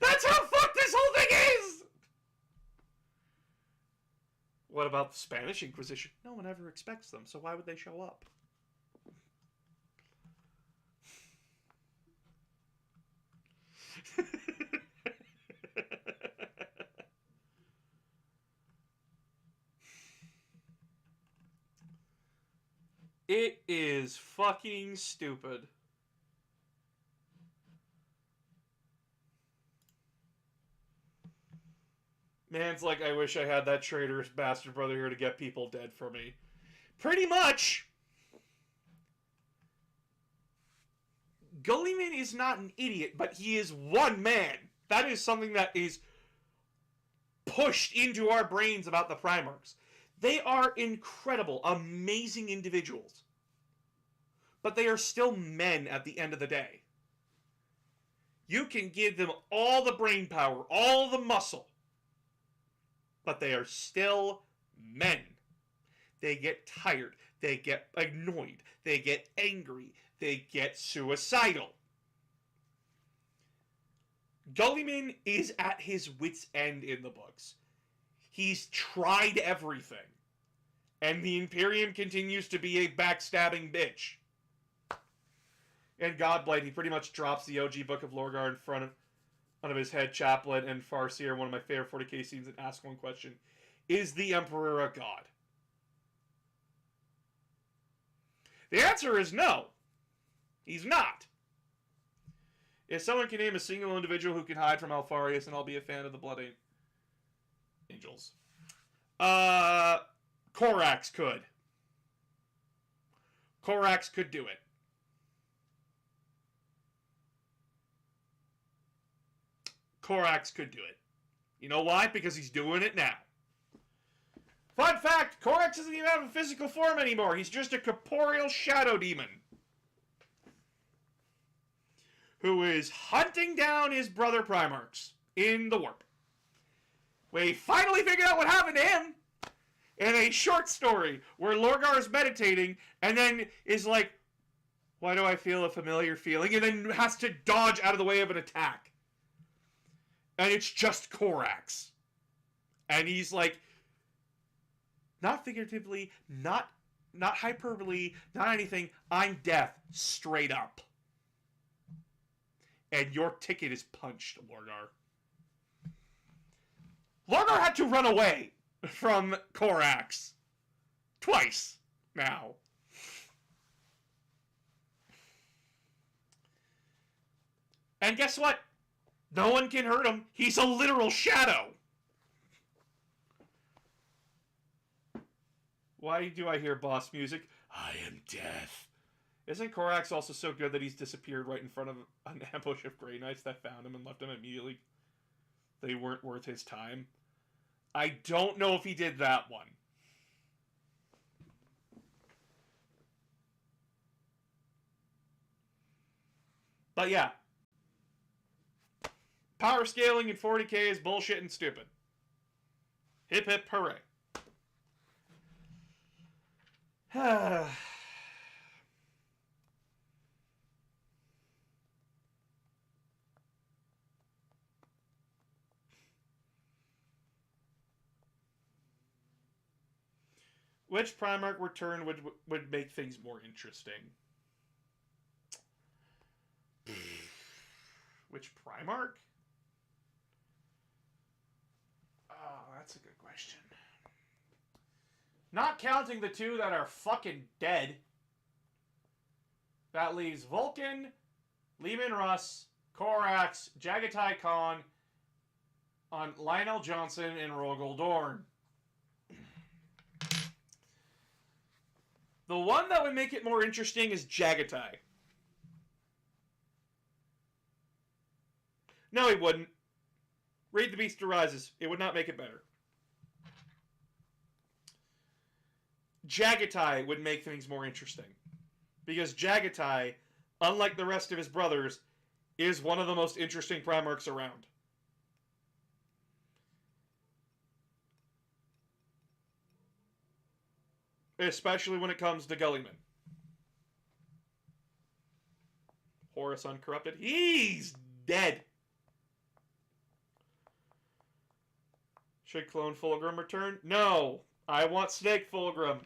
That's how fucked this whole thing is! What about the Spanish Inquisition? No one ever expects them, so why would they show up? It is fucking stupid. Man's like, I wish I had that traitorous bastard brother here to get people dead for me. Pretty much. Gulliman is not an idiot, but he is one man. That is something that is pushed into our brains about the Primarchs. They are incredible, amazing individuals. But they are still men at the end of the day. You can give them all the brain power, all the muscle. But they are still men. They get tired. They get annoyed. They get angry. They get suicidal. Gulliman is at his wit's end in the books. He's tried everything. And the Imperium continues to be a backstabbing bitch. And Godblade, he pretty much drops the OG Book of Lorgar in front of his head. Chaplain and Farseer, one of my favorite 40k scenes, and ask one question. Is the Emperor a god? The answer is no. He's not. If someone can name a single individual who can hide from Alfarius, and I'll be a fan of the Blood Angels. Korax could. Korax could do it. Korax could do it. You know why? Because he's doing it now. Fun fact, Korax doesn't even have a physical form anymore. He's just a corporeal shadow demon who is hunting down his brother Primarchs in the warp. We finally figured out what happened to him in a short story where Lorgar is meditating and then is like, why do I feel a familiar feeling? And then has to dodge out of the way of an attack. And it's just Korax. And he's like, not figuratively, not hyperbole, not anything. I'm death, straight up. And your ticket is punched, Lorgar. Lorgar had to run away from Korax. Twice now. And guess what? No one can hurt him. He's a literal shadow. Why do I hear boss music? I am death. Isn't Korax also so good that he's disappeared right in front of an ambush of Grey Knights that found him and left him immediately? They weren't worth his time. I don't know if he did that one. But yeah. Power scaling in 40k is bullshit and stupid. Hip hip hooray. Which Primarch return would make things more interesting? Which Primarch? Oh, that's a good question. Not counting the two that are fucking dead. That leaves Vulcan, Leman Russ, Korax, Jagatai Khan, on Lionel Johnson, and Rogel Dorn. The one that would make it more interesting is Jagatai. No, he wouldn't. Read The Beast Arises. It would not make it better. Jagatai would make things more interesting. Because Jagatai, unlike the rest of his brothers, is one of the most interesting Primarchs around. Especially when it comes to Gullyman. Horus Uncorrupted. He's dead. Should Clone Fulgrim return? No. I want Snake Fulgrim.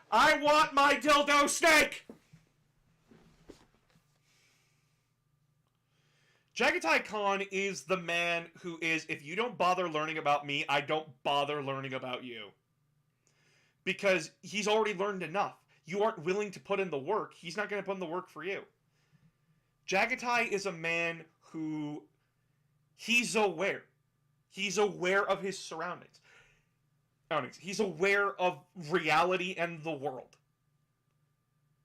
I want my dildo snake! Jagatai Khan is the man who is, if you don't bother learning about me, I don't bother learning about you. Because he's already learned enough. You aren't willing to put in the work. He's not going to put in the work for you. Jagatai is a man who... He's aware. He's aware of his surroundings. He's aware of reality and the world.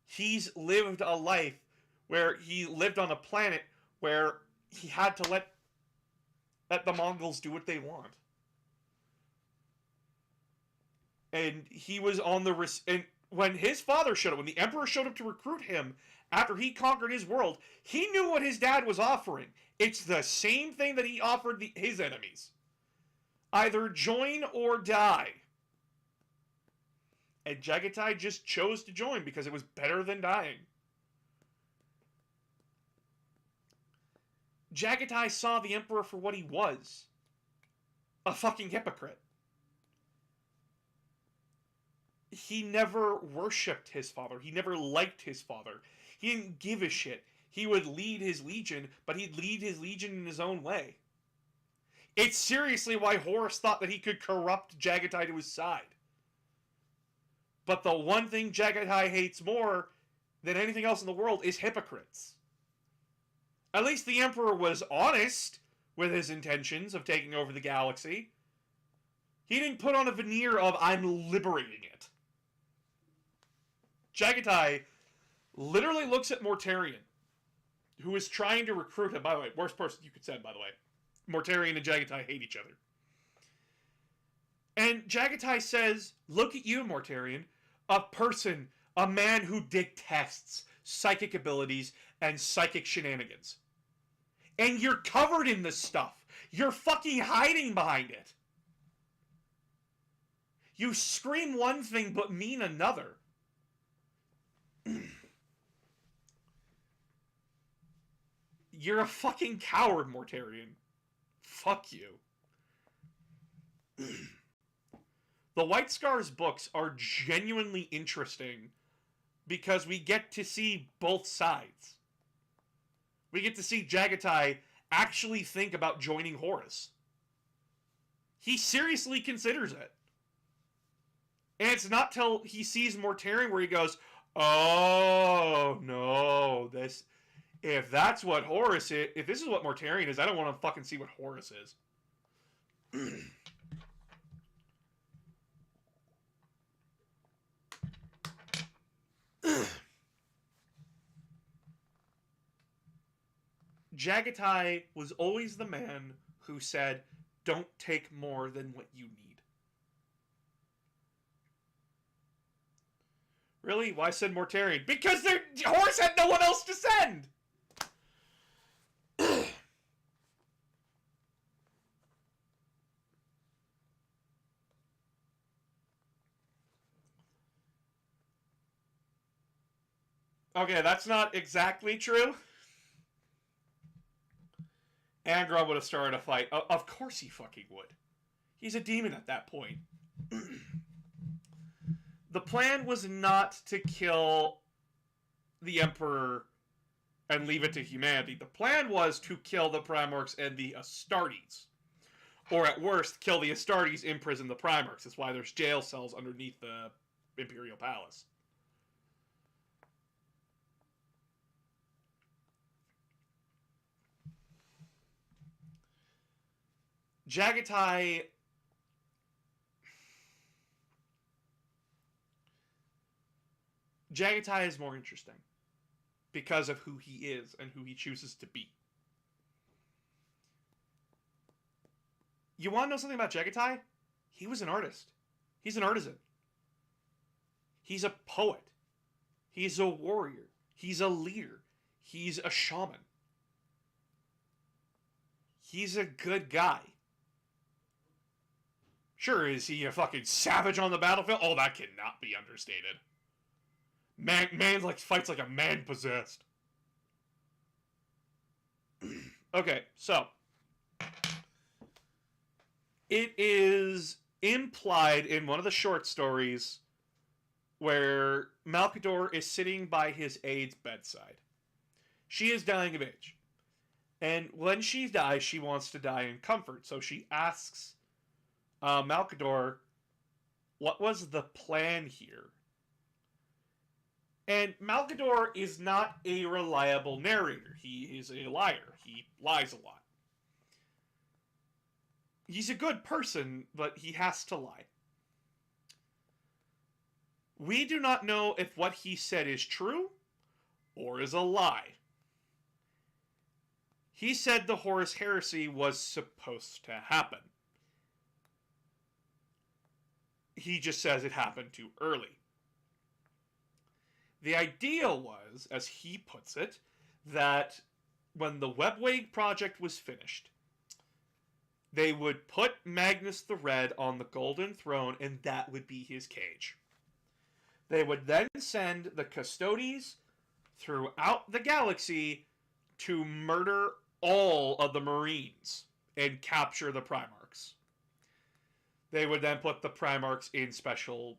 He's lived a life where he lived on a planet where he had to let the Mongols do what they want. And he was on the... And when his father showed up, when the Emperor showed up to recruit him, after he conquered his world, he knew what his dad was offering. It's the same thing that he offered his enemies. Either join or die. And Jagatai just chose to join because it was better than dying. Jagatai saw the Emperor for what he was. A fucking hypocrite. He never worshipped his father. He never liked his father. He didn't give a shit. He would lead his legion, but he'd lead his legion in his own way. It's seriously why Horus thought that he could corrupt Jagatai to his side. But the one thing Jagatai hates more than anything else in the world is hypocrites. At least the Emperor was honest with his intentions of taking over the galaxy. He didn't put on a veneer of, I'm liberating it. Jagatai literally looks at Mortarion, who is trying to recruit him. By the way, worst person you could send, by the way. Mortarion and Jagatai hate each other. And Jagatai says, look at you, Mortarion. A person, a man who detests psychic abilities and psychic shenanigans. And you're covered in this stuff. You're fucking hiding behind it. You scream one thing but mean another. You're a fucking coward, Mortarion. Fuck you. The White Scars books are genuinely interesting because we get to see both sides. We get to see Jagatai actually think about joining Horus. He seriously considers it. And it's not till he sees Mortarion where he goes, oh, no, if that's what Horus is, if this is what Mortarion is, I don't want to fucking see what Horus is. Jagatai was always the man who said, don't take more than what you need. Really? Why send Mortarion? Because Horus had no one else to send! Okay, that's not exactly true. Angron would have started a fight. Of course he fucking would. He's a demon at that point. The plan was not to kill the Emperor and leave it to humanity. The plan was to kill the Primarchs and the Astartes. Or at worst, kill the Astartes, imprison the Primarchs. That's why there's jail cells underneath the Imperial Palace. Jagatai is more interesting because of who he is and who he chooses to be. You want to know something about Jagatai? He was an artist. He's an artisan. He's a poet. He's a warrior. He's a leader. He's a shaman. He's a good guy. Sure, is he a fucking savage on the battlefield? Oh, that cannot be understated. Man like fights like a man possessed. Okay, so it is implied in one of the short stories where Malcador is sitting by his aide's bedside. She is dying of age. And when she dies, she wants to die in comfort. So she asks Malcador, what was the plan here? And Malcador is not a reliable narrator. He is a liar. He lies a lot. He's a good person, but he has to lie. We do not know if what he said is true or is a lie. He said the Horus Heresy was supposed to happen. He just says it happened too early. The idea was, as he puts it, that when the Webway project was finished, they would put Magnus the Red on the Golden Throne, and that would be his cage. They would then send the Custodes throughout the galaxy to murder all of the Marines and capture the Primarchs. They would then put the Primarchs in special,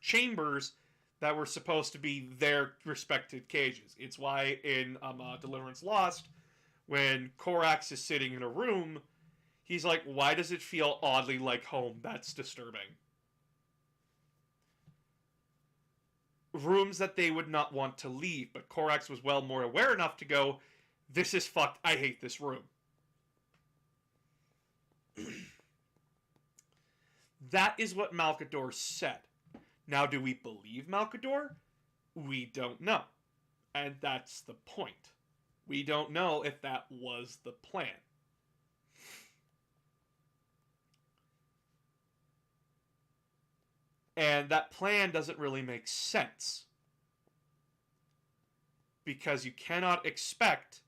chambers that were supposed to be their respected cages. It's why in Deliverance Lost, when Korax is sitting in a room, he's like, why does it feel oddly like home? That's disturbing. Rooms that they would not want to leave, but Korax was well more aware enough to go, this is fucked, I hate this room. That is what Malcador said. Now, do we believe Malcador? We don't know. And that's the point. We don't know if that was the plan. And that plan doesn't really make sense. Because you cannot expect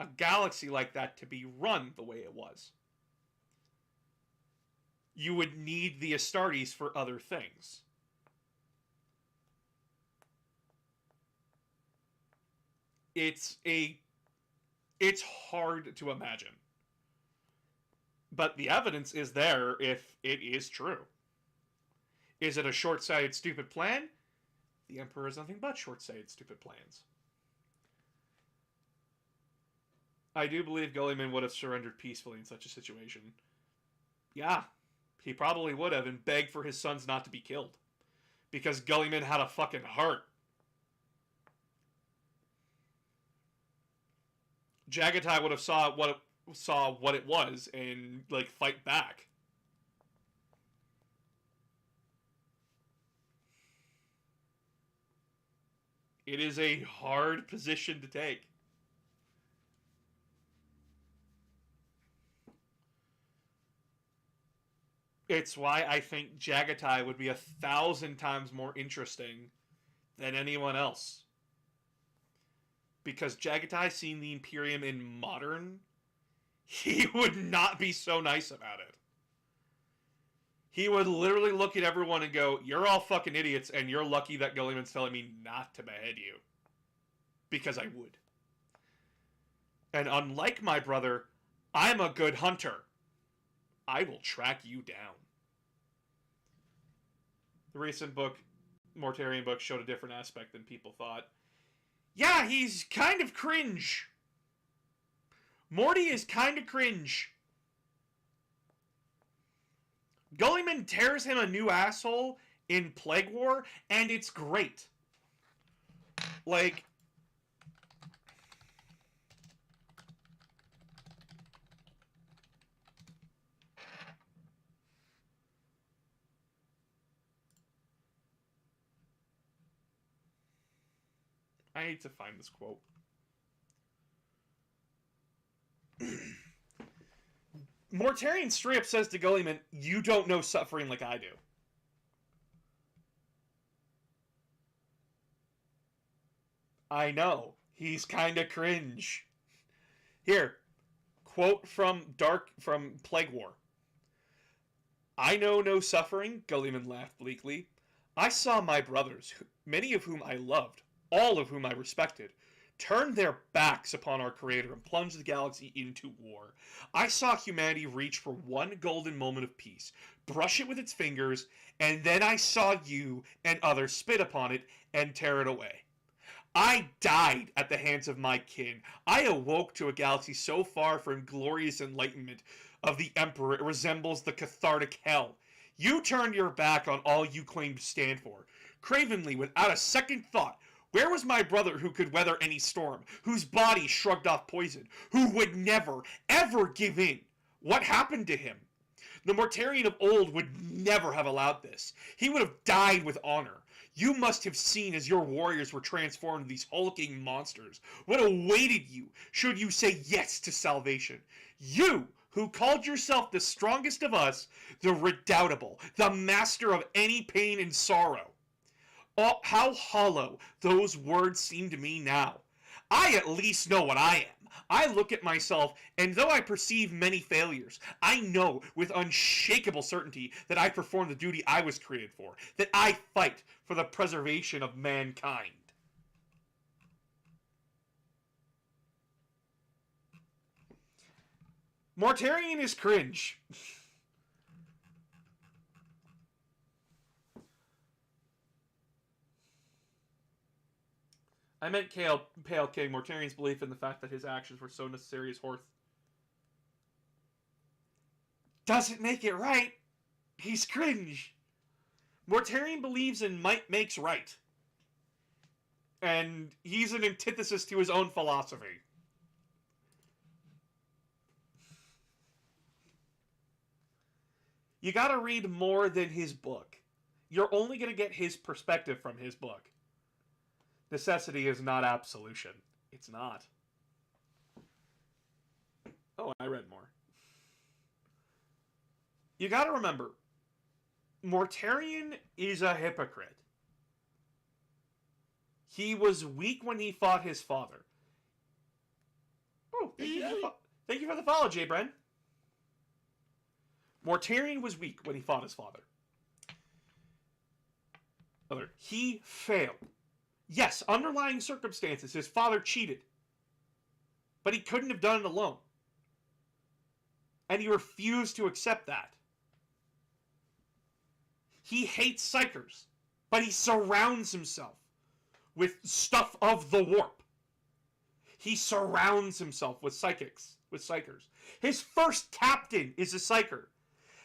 a galaxy like that to be run the way it was. you would need the Astartes for other things. It's hard to imagine. But the evidence is there if it is true. Is it a short-sighted, stupid plan? The Emperor has nothing but short-sighted, stupid plans. I do believe Gulliman would have surrendered peacefully in such a situation. Yeah, he probably would have, and begged for his sons not to be killed. Because Gulliman had a fucking heart. Jagatai would have saw what it was and, like, fight back. It is a hard position to take. It's why I think Jagatai would be 1,000 times more interesting than anyone else. Because Jagatai seeing the Imperium in modern, he would not be so nice about it. He would literally look at everyone and go, you're all fucking idiots, and you're lucky that Gulliman's telling me not to behead you. Because I would. And unlike my brother, I'm a good hunter. I will track you down. The recent book, Mortarion book, showed a different aspect than people thought. Yeah, he's kind of cringe. Morty is kind of cringe. Gulliman tears him a new asshole in Plague War, and it's great. Like, I need to find this quote. Mortarion straight up says to Gulliman, you don't know suffering like I do. I know. He's kinda cringe. Here, quote from Plague War. I know no suffering, Gulliman laughed bleakly. I saw my brothers, many of whom I loved, all of whom I respected, turn their backs upon our Creator and plunge the galaxy into war. I saw humanity reach for one golden moment of peace, brush it with its fingers, and then I saw you and others spit upon it and tear it away. I died at the hands of my kin. I awoke to a galaxy so far from glorious enlightenment of the Emperor it resembles the cathartic hell. You turned your back on all you claimed to stand for. Cravenly, without a second thought, where was my brother who could weather any storm, whose body shrugged off poison, who would never, ever give in? What happened to him? The Mortarion of old would never have allowed this. He would have died with honor. You must have seen as your warriors were transformed into these hulking monsters what awaited you should you say yes to salvation. You, who called yourself the strongest of us, the redoubtable, the master of any pain and sorrow. Oh, how hollow those words seem to me now. I at least know what I am. I look at myself, and though I perceive many failures, I know with unshakable certainty that I perform the duty I was created for, that I fight for the preservation of mankind. Mortarion is cringe. I meant Pale King, Mortarion's belief in the fact that his actions were so necessary as Horth. Doesn't make it right. He's cringe. Mortarion believes in might makes right. And he's an antithesis to his own philosophy. You gotta read more than his book. You're only gonna get his perspective from his book. Necessity is not absolution. It's not. Oh, I read more. You gotta remember, Mortarion is a hypocrite. He was weak when he fought his father. Oh, thank you for the follow, Jay Bren. Mortarion was weak when he fought his father. He failed. Yes, underlying circumstances, his father cheated. But he couldn't have done it alone. And he refused to accept that. He hates psychers, but he surrounds himself with stuff of the warp. He surrounds himself with psychers. His first captain is a psyker.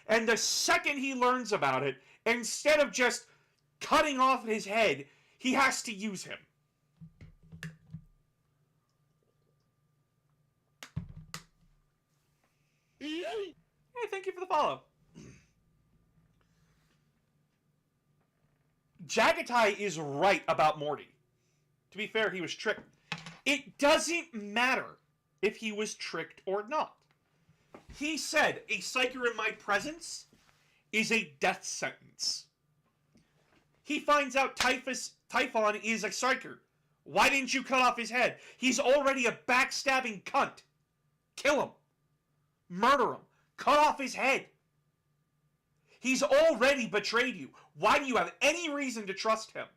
And the second he learns about it, instead of just cutting off his head, he has to use him. Hey, thank you for the follow. Jagatai is right about Morty. To be fair, he was tricked. It doesn't matter if he was tricked or not. He said, a psyker in my presence is a death sentence. He finds out Typhon is a psyker. Why didn't you cut off his head? He's already a backstabbing cunt. Kill him. Murder him. Cut off his head. He's already betrayed you. Why do you have any reason to trust him?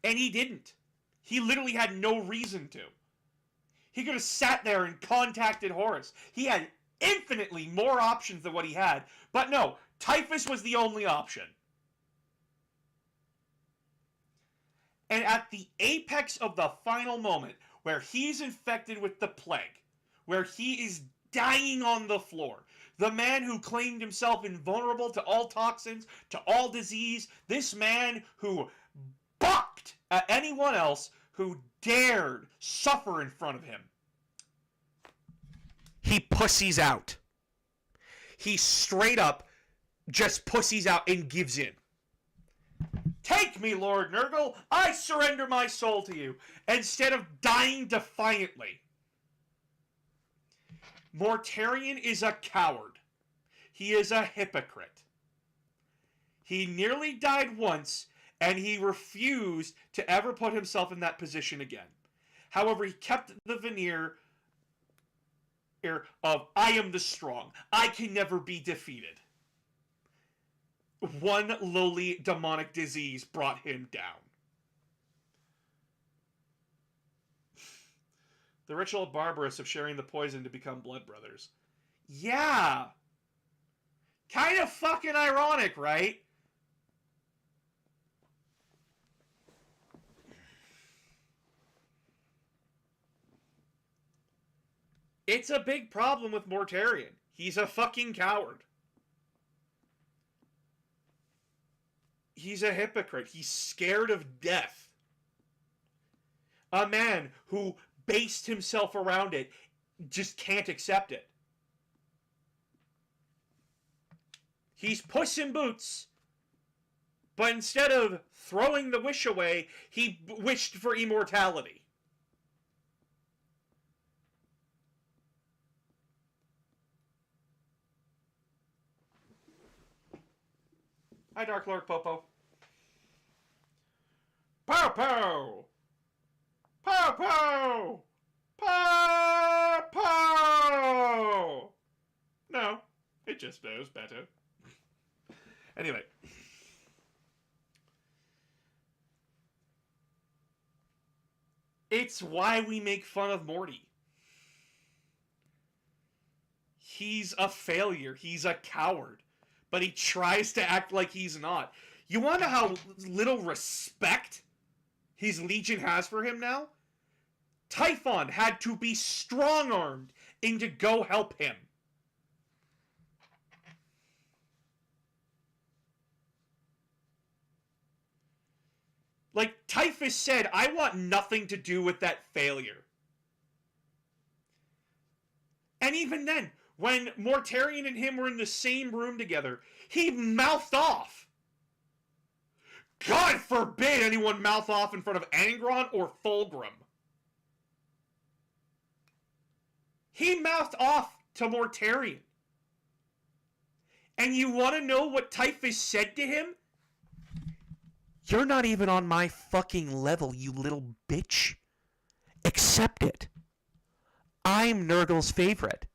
And he didn't. He literally had no reason to. He could have sat there and contacted Horus. He had infinitely more options than what he had. But no, Typhus was the only option. And at the apex of the final moment, where he's infected with the plague, where he is dying on the floor, the man who claimed himself invulnerable to all toxins, to all disease, this man who balked at anyone else who dared suffer in front of him, he pussies out. He straight up just pussies out and gives in. Take me, Lord Nurgle. I surrender my soul to you. Instead of dying defiantly. Mortarion is a coward. He is a hypocrite. He nearly died once, and he refused to ever put himself in that position again. However, he kept the veneer of, I am the strong. I can never be defeated. One lowly demonic disease brought him down. The ritual barbarous of sharing the poison to become blood brothers. Yeah! Kind of fucking ironic, right? It's a big problem with Mortarion. He's a fucking coward. He's a hypocrite. He's scared of death. A man who based himself around it just can't accept it. He's Puss in Boots, but instead of throwing the wish away, he wished for immortality. Hi, Dark Lord Popo. Pow pow! Pow pow! Pow pow! No, it just knows better. Anyway. It's why we make fun of Morty. He's a failure. He's a coward. But he tries to act like he's not. You want to know how little respect his Legion has for him now? Typhon had to be strong-armed in to go help him. Like, Typhus said, I want nothing to do with that failure. And even then, when Mortarion and him were in the same room together, he mouthed off. God forbid anyone mouth off in front of Angron or Fulgrim. He mouthed off to Mortarion. And you want to know what Typhus said to him? You're not even on my fucking level, you little bitch. Accept it. I'm Nurgle's favorite.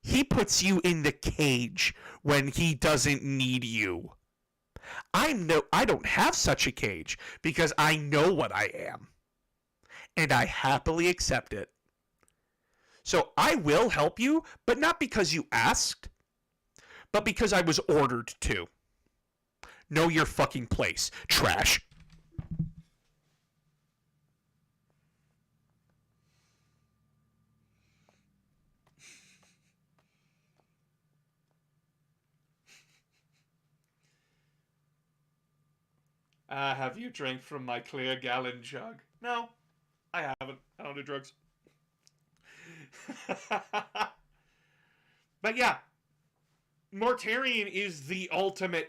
He puts you in the cage when he doesn't need you. I don't have such a cage because I know what I am. And I happily accept it. So I will help you, but not because you asked, but because I was ordered to. Know your fucking place, trash. Have you drank from my clear gallon jug? No, I haven't. I don't do drugs. But yeah, Mortarion is the ultimate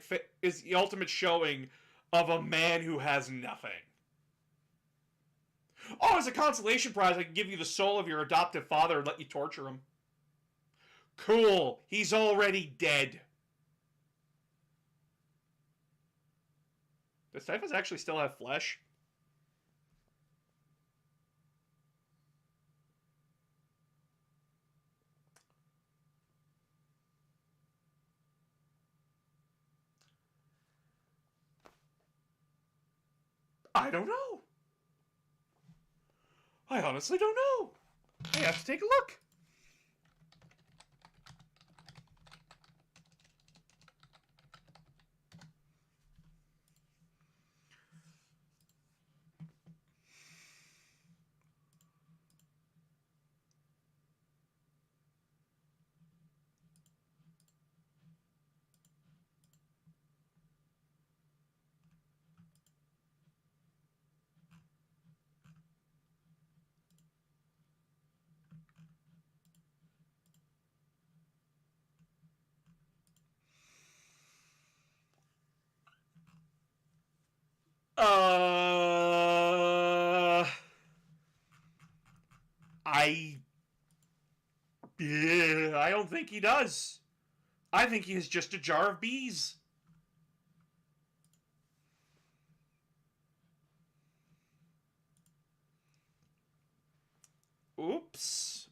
showing of a man who has nothing. Oh, as a consolation prize, I can give you the soul of your adoptive father and let you torture him. Cool. He's already dead. Does Typhus actually still have flesh? I don't know. I honestly don't know. I have to take a look. I... Yeah, I don't think he does. I think he is just a jar of bees. Oops.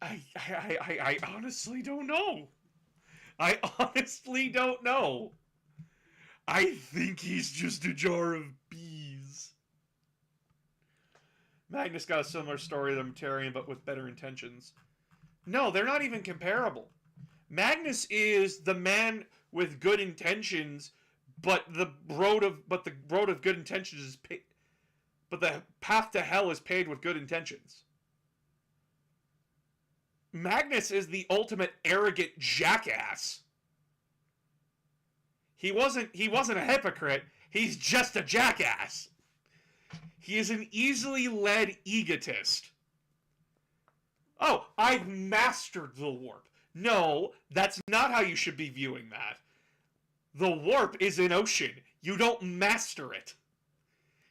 I honestly don't know. I honestly don't know. I think he's just a jar of bees. Magnus got a similar story to Mortarion, but with better intentions. No, they're not even comparable. Magnus is the man with good intentions, but the road of good intentions is but the path to hell is paved with good intentions. Magnus is the ultimate arrogant jackass. He wasn't a hypocrite. He's just a jackass. He is an easily led egotist. Oh, I've mastered the warp. No, that's not how you should be viewing that. The warp is an ocean. You don't master it.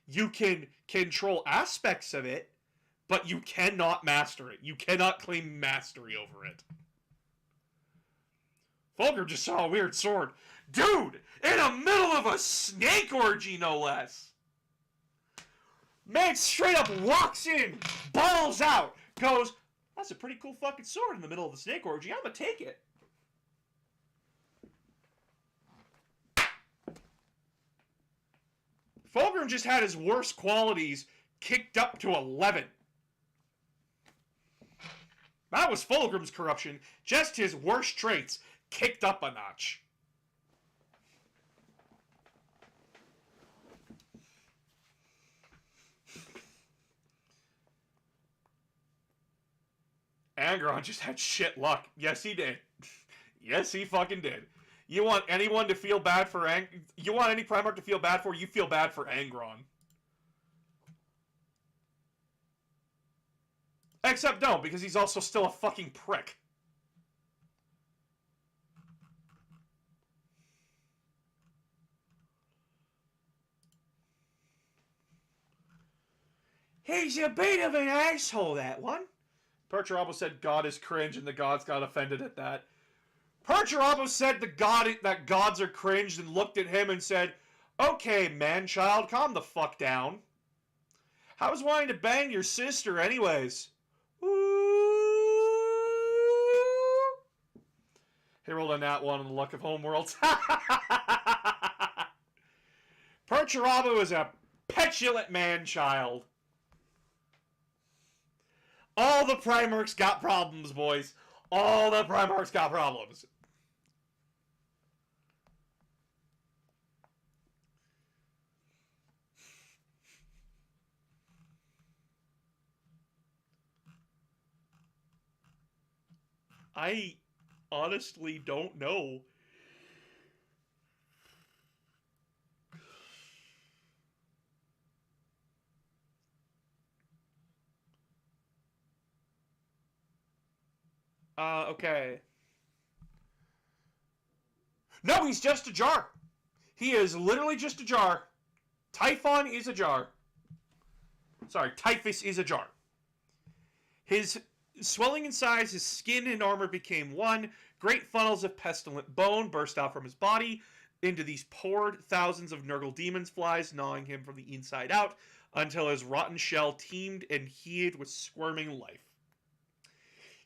You can control aspects of it, but you cannot master it. You cannot claim mastery over it. Fulgrim just saw a weird sword. Dude, in the middle of a snake orgy, no less. Man straight up walks in, balls out, goes, that's a pretty cool fucking sword in the middle of the snake orgy. I'm gonna take it. Fulgrim just had his worst qualities kicked up to 11. That was Fulgrim's corruption. Just his worst traits kicked up a notch. Angron just had shit luck. Yes, he did. Yes, he fucking did. You want anyone to feel bad for you want any Primarch to feel bad for, you feel bad for Angron. Except no, because he's also still a fucking prick. He's a bit of an asshole, that one. Percher almost said God is cringe, and the gods got offended at that. Percherabo said that gods are cringed and looked at him and said, "Okay, man-child, calm the fuck down. How's wanting to bang your sister anyways?" Ooh. He rolled a nat 1 on the Luck of Homeworlds. Percherabo is a petulant man-child. All the Primarchs got problems, boys. All the Primarchs got problems. I honestly don't know. Okay. No, he's just a jar. He is literally just a jar. Typhon is a jar. Sorry, Typhus is a jar. His swelling in size, his skin and armor became one. Great funnels of pestilent bone burst out from his body. Into these poured thousands of Nurgle demons flies, gnawing him from the inside out, until his rotten shell teemed and heaved with squirming life.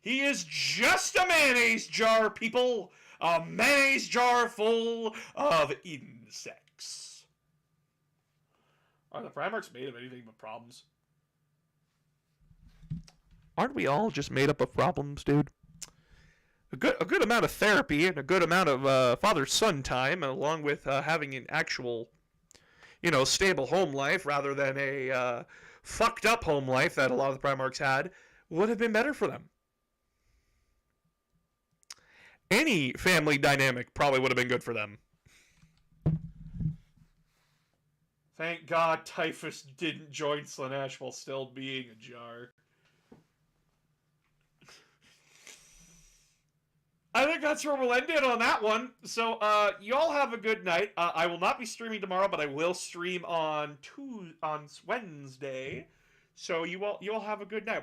He is just a mayonnaise jar, people! A mayonnaise jar full of insects. Are the Primarchs made of anything but problems? Aren't we all just made up of problems, dude? A good amount of therapy and a good amount of father-son time, along with having an actual, stable home life rather than a fucked up home life that a lot of the Primarchs had, would have been better for them. Any family dynamic probably would have been good for them. Thank God Typhus didn't join Slaanesh while still being a jar. I think that's where we'll end it on that one. So, y'all have a good night. I will not be streaming tomorrow, but I will stream on Wednesday. So you all have a good night.